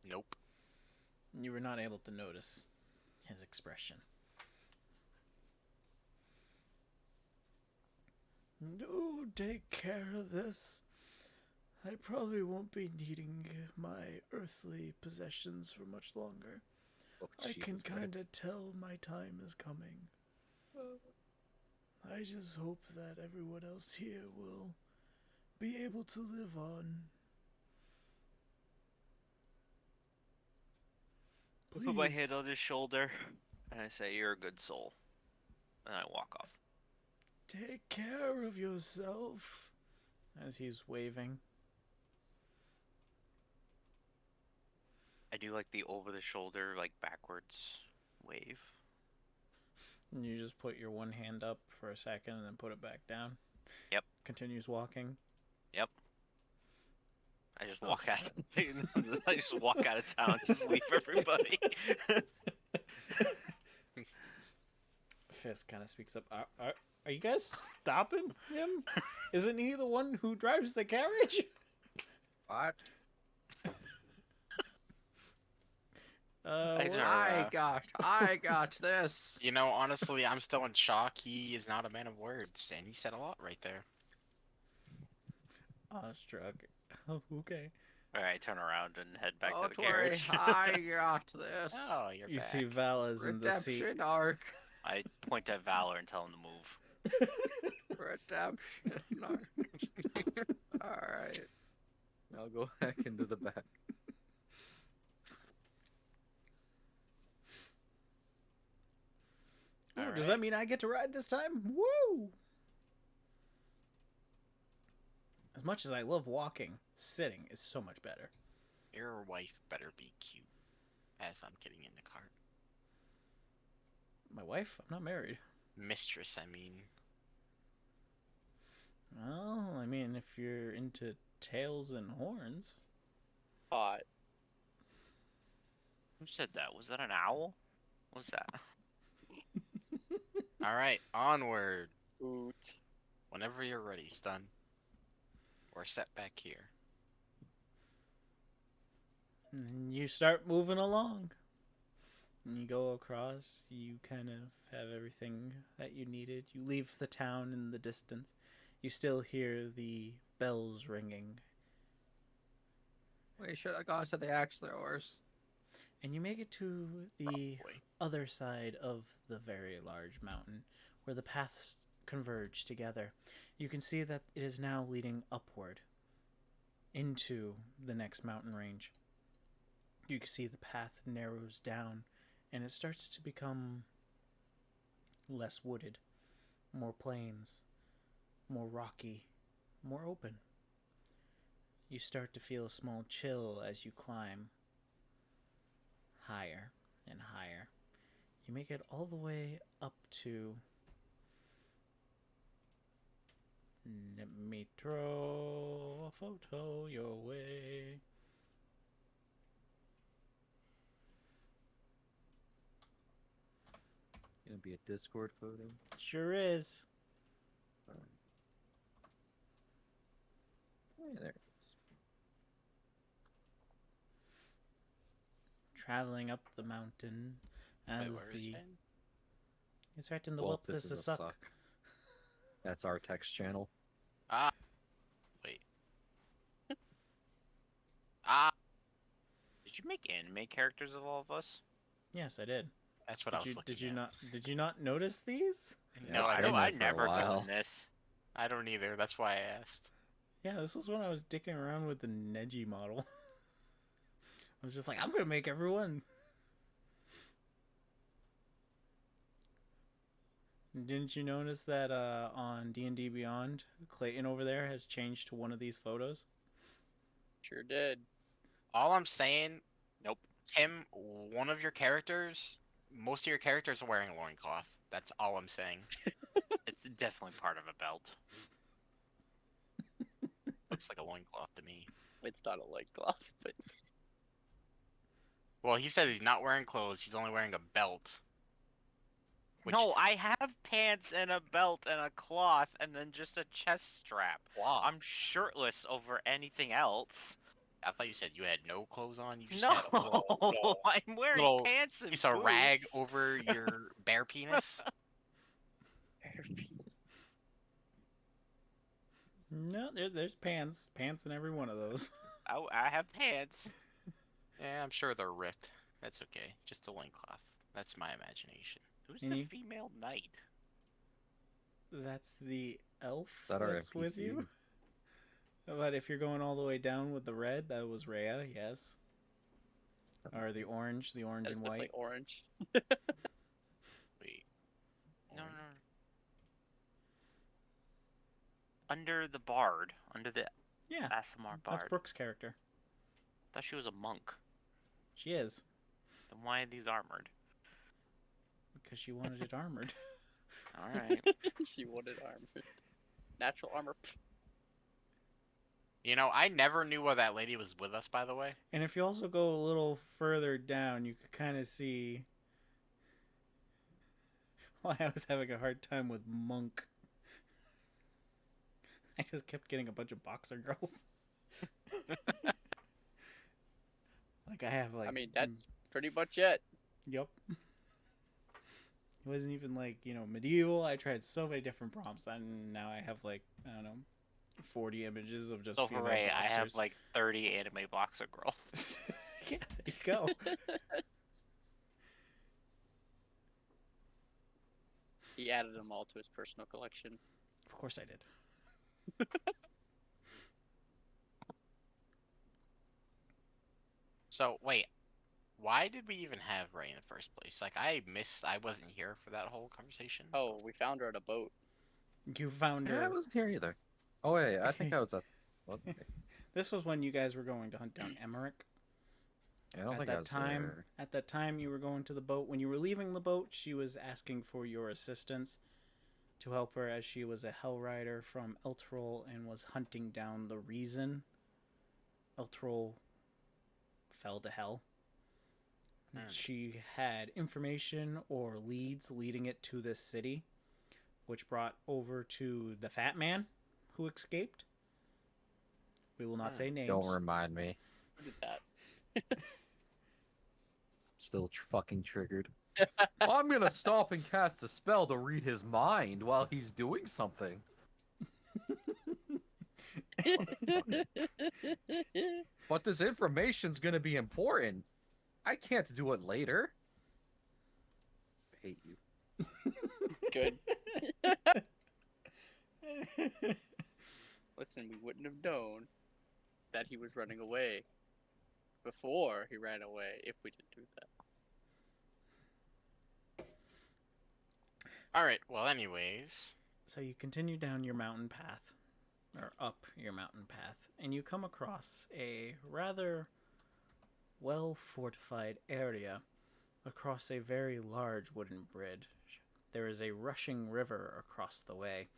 Nope.
You were not able to notice his expression. No, take care of this. I probably won't be needing my earthly possessions for much longer.
Oh,
I
Jesus
can
Christ.
kind of tell my time is coming. I just hope that everyone else here will be able to live on.
I put my
Please.
hand on his shoulder, and I say, "You're a good soul." And I walk off.
Take care of yourself. As he's waving.
I do like the over-the-shoulder, like, backwards wave.
And you just put your one hand up for a second and then put it back down.
Yep.
Continues walking.
Yep. I just walk out. I just walk out of town. Just leave everybody.
Fist kind of speaks up. Are you guys stopping him? Isn't he the one who drives the carriage?
What?
I
What-
turn
I
around.
got this.
You know, honestly, I'm still in shock. He is not a man of words, and he said a lot right there.
Awestruck. Oh, okay.
All right, turn around and head back to
Don't
the
worry,
carriage.
I got this.
Oh, you're
You
back.
see Vala's in the seat.
Redemption arc.
I point at Valor and tell him to move.
Redemption arc. Alright. I'll go back into the back.
Ooh,
All
does
right.
that mean I get to ride this time? Woo! As much as I love walking, sitting is so much better.
Your wife better be cute. As I'm getting in the cart.
My wife? I'm not married.
Mistress, I mean.
Well, I mean, if you're into tails and horns.
Hot. Who said that? Was that an owl? What's that?
Alright, onward.
Oot.
Whenever you're ready, Stun. We're set back here.
And you start moving along. And you go across, you kind of have everything that you needed. You leave the town in the distance. You still hear the bells ringing.
We should have gone to the axe throwers.
And you make it to the
Probably.
other side of the very large mountain, where the paths converge together, you can see that it is now leading upward into the next mountain range. You can see the path narrows down and it starts to become less wooded, more plains, more rocky, more open. You start to feel a small chill as you climb higher and higher. You make it all the way up to... Let me throw a photo your way.
Gonna be a Discord photo.
Sure is.
Yeah, there it is.
Traveling up the mountain as
Wait, where is
the...
it?
It's right in the
Well,
whelp. This is a suck.
That's our text channel.
Ah, wait. Ah,
Did you make anime characters of all of us?
Yes, I did.
that's what I was looking
Did you
at.
not? Did you not notice these?
No,
it's
I
been
don't.
there
I
for a
never
while.
done this.
I don't either. That's why I asked.
Yeah, this was when I was dicking around with the Neji model. I was just like, I'm gonna make everyone. Didn't you notice that on D&D Beyond, Clayton over there has changed to one of these photos?
Sure did.
All I'm saying,
Nope.
Tim, one of your characters, most of your characters are wearing a loincloth. That's all I'm saying.
It's definitely part of a belt.
Looks like a loincloth to me.
It's not a light cloth, but
Well, he said he's not wearing clothes. He's only wearing a belt. Which-
No, I have pants and a belt and a cloth and then just a chest strap.
Cloth.
I'm shirtless over anything else.
I thought you said you had no clothes on. You just
No,
had a little
I'm wearing
little
pants and
piece of rag
boots.
over your bare penis.
No, there's pants in every one of those.
I have pants.
Yeah, I'm sure they're ripped. That's okay. Just a loincloth. That's my imagination.
Who's
And
the
you-
female knight?
That's the elf
That our
that's with
NPC?
you. But if you're going all the way down with the red, that was Rhea, yes. Or the orange
that's
and
definitely
white.
orange.
Wait.
No. Under the bard, under the
Yeah,
Asimar
that's
bard.
Brooke's character.
Thought she was a monk.
She is,
Then why are these armored?
because she wanted it armored.
All right.
She wanted armor. Natural armor.
You know, I never knew why that lady was with us, by the way.
And if you also go a little further down, you could kind of see why I was having a hard time with monk. I just kept getting a bunch of boxer girls. Like I have like
I mean, that's pretty much it.
Yep. It wasn't even like, medieval. I tried so many different prompts and now I have like, I don't know, 40 images of just
So
female
hooray, I have
boxers.
like 30 anime boxer girl.
Yeah, there you go.
He added them all to his personal collection.
Of course I did.
So, wait. Why did we even have Ray in the first place? Like, I wasn't here for that whole conversation.
Oh, we found her at a boat.
You found
Yeah, I
her.
wasn't here either. Oh wait, I think I was at. Well, okay.
This was when you guys were going to hunt down Emmerich.
I don't think I was there.
At that time, you were going to the boat. When you were leaving the boat, she was asking for your assistance to help her, as she was a hell rider from Eltrol and was hunting down the reason Eltrol fell to hell. She had information or leads leading it to this city, which brought over to the fat man who escaped. We will not say names.
Don't remind me.
Who did that?
Still fucking triggered. I'm gonna stop and cast a spell to read his mind while he's doing something. But this information's gonna be important. I can't do it later.
Good. Listen, we wouldn't have known that he was running away before he ran away if we didn't do that.
All right. Well, anyways,
So you continue down your mountain path, or up your mountain path, and you come across a rather well fortified area across a very large wooden bridge. There is a rushing river across the way.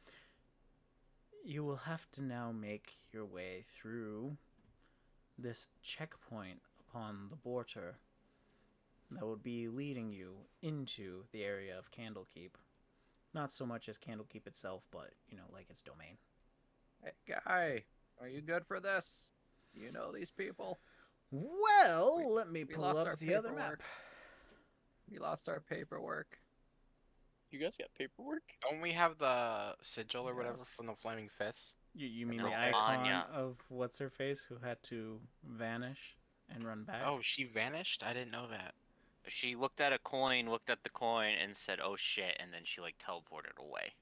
You will have to now make your way through this checkpoint upon the border that would be leading you into the area of Candlekeep. Not so much as Candlekeep itself, but, like its domain.
Hey, guy, are you good for this? You know these people?
Well, let me
we
pull
lost our
up the other map.
paperwork. We lost our paperwork.
You guys got paperwork?
don't we have the sigil or whatever
Yes.
from the Flaming Fist?
You mean
No,
the icon
Anya.
of what's-her-face who had to vanish and run back?
Oh, she vanished? I didn't know that.
She looked at a coin, looked at the coin, and said, "Oh shit!" and then she like teleported away.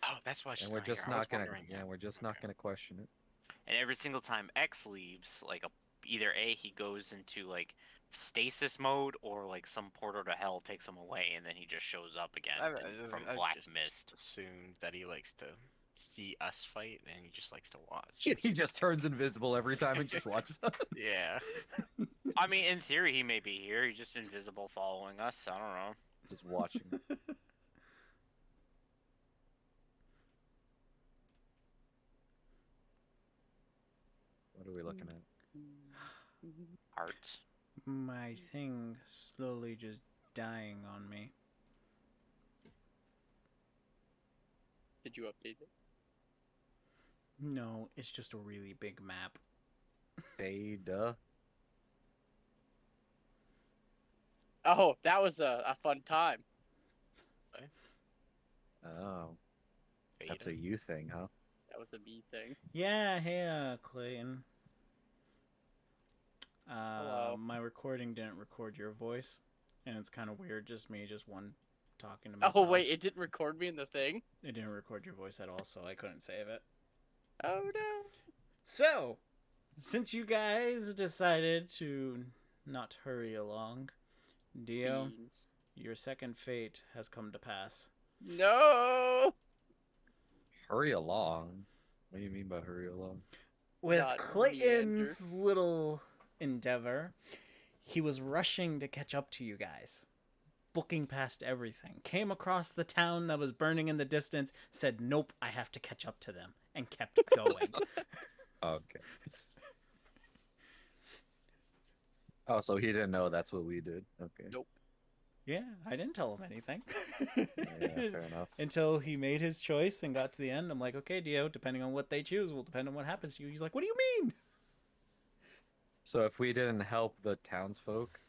Oh, that's why she's
And we're
not
just
here. I was
not gonna.
wondering
Yeah,
that.
we're just not
Okay.
gonna question it.
And every single time X leaves, like either A, he goes into like stasis mode, or like some portal to hell takes him away, and then he just shows up again from
I've
black
just
mist.
assumed that he likes to see us fight, and he just likes to watch.
He just turns invisible every time and just watches us.
Yeah.
I mean, in theory, he may be here. He's just invisible, following us. I don't know.
Just watching. What are we looking at?
Hearts.
My thing slowly just dying on me.
Did you update it?
No, it's just a really big map.
Fade.
Oh, that was a fun time.
Oh, that's a you thing, huh?
That was a me thing.
Yeah, hey, Clayton.
Hello.
My recording didn't record your voice, and it's kind of weird, just me, just one talking to
Oh
myself.
wait, it didn't record me in the thing?
It didn't record your voice at all, so I couldn't save it.
Oh no.
So, since you guys decided to not hurry along, Dio,
Beans.
your second fate has come to pass.
No.
Hurry along. What do you mean by hurry along?
With
Not
Clayton's little endeavor, he was rushing to catch up to you guys, booking past everything, came across the town that was burning in the distance, said, "Nope, I have to catch up to them," and kept going.
Okay. Oh, so he didn't know that's what we did. Okay.
Nope.
Yeah, I didn't tell him anything.
Yeah, fair enough.
Until he made his choice and got to the end. I'm like, okay, Dio, depending on what they choose will depend on what happens to you. He's like, what do you mean?
So if we didn't help the townsfolk,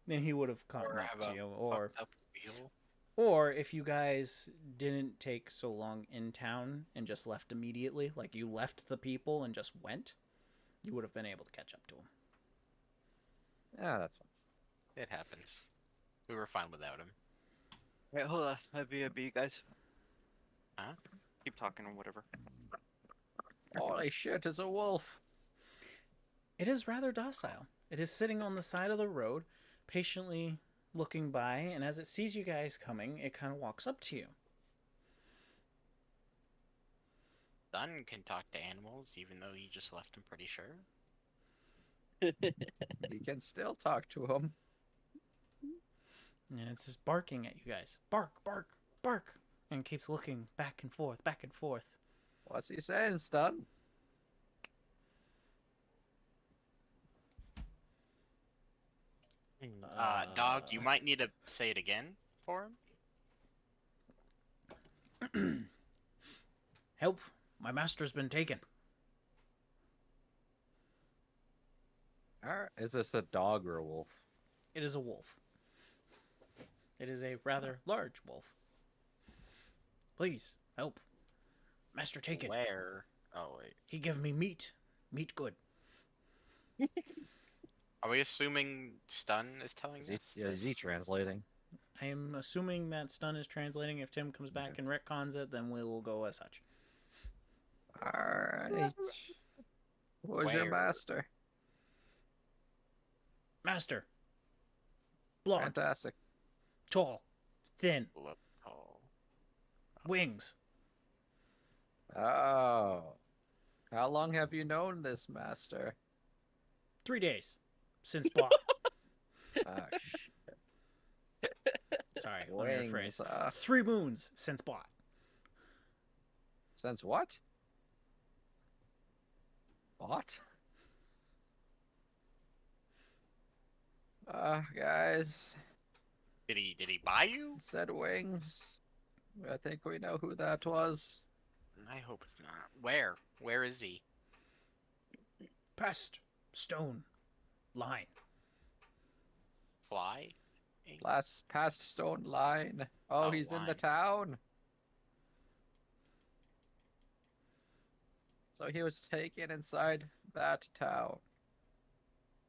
Then he would have caught
Or
up
have
to
a
you.
fucked up wheel.
Or if you guys didn't take so long in town and just left immediately, like you left the people and just went, you would have been able to catch up to him.
yeah, that's fine.
It happens. We were fine without him.
Wait, hold on. Let me be, guys.
Huh?
Keep talking or whatever.
Holy shit, it's a wolf.
It is rather docile. It is sitting on the side of the road, patiently looking by, and as it sees you guys coming, it kind of walks up to you.
Sun can talk to animals, even though he just left, I'm pretty sure.
You can still talk to him.
And it's just barking at you guys. Bark, bark, bark. And keeps looking back and forth, back and forth.
What's he saying, Stun?
Dog, you might need to say it again for him.
Help! My master's been taken.
Is this a dog or a wolf?
It is a wolf. It is a rather large wolf. Please, help. Master taken.
Where? Oh, wait.
He give me meat. Meat good.
Are we assuming Stun is telling
Is he,
us?
yeah, is he
this?
translating?
I am assuming that stun is translating. If Tim comes back and retcons it, then we will go as such.
Alright. Who's your
Where?
master?
Master. Blonde.
Fantastic.
Tall. Thin.
Look tall.
Wings.
Oh. How long have you known this master?
3 days. Since bought.
Ah, shit.
Sorry, let me rephrase.
Wings.
3 moons since bought.
Since what? What? Guys,
Did he buy you?
said wings. I think we know who that was.
I hope it's not. Where? Where is he?
Past. Stone. Line.
Fly?
Last past stone line. Oh,
Oh,
he's in the
line.
town. So he was taken inside that town.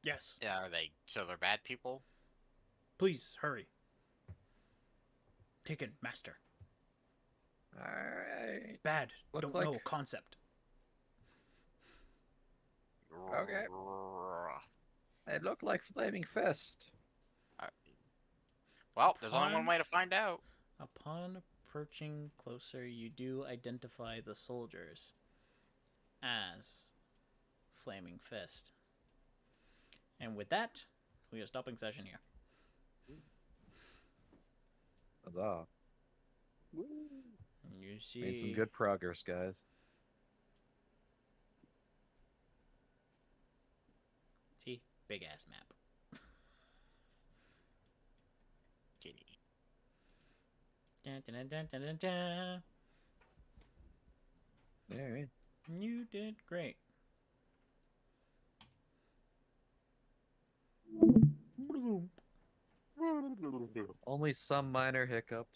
Yes.
Yeah, are they? So they're bad people?
Please, hurry. Taken. Master.
Alright.
Bad.
Look
Don't
like-
know. Concept.
Okay. They look like Flaming Fist.
Well, there's only one
Upon-
way to find out.
Upon approaching closer, you do identify the soldiers as Flaming Fist. And with that, we are stopping session here.
Huzzah.
You see
Made some good progress, guys.
See, big ass map.
Kitty.
Dun, dun, dun, dun, dun, dun.
Alright.
You did great.
Only some minor hiccups.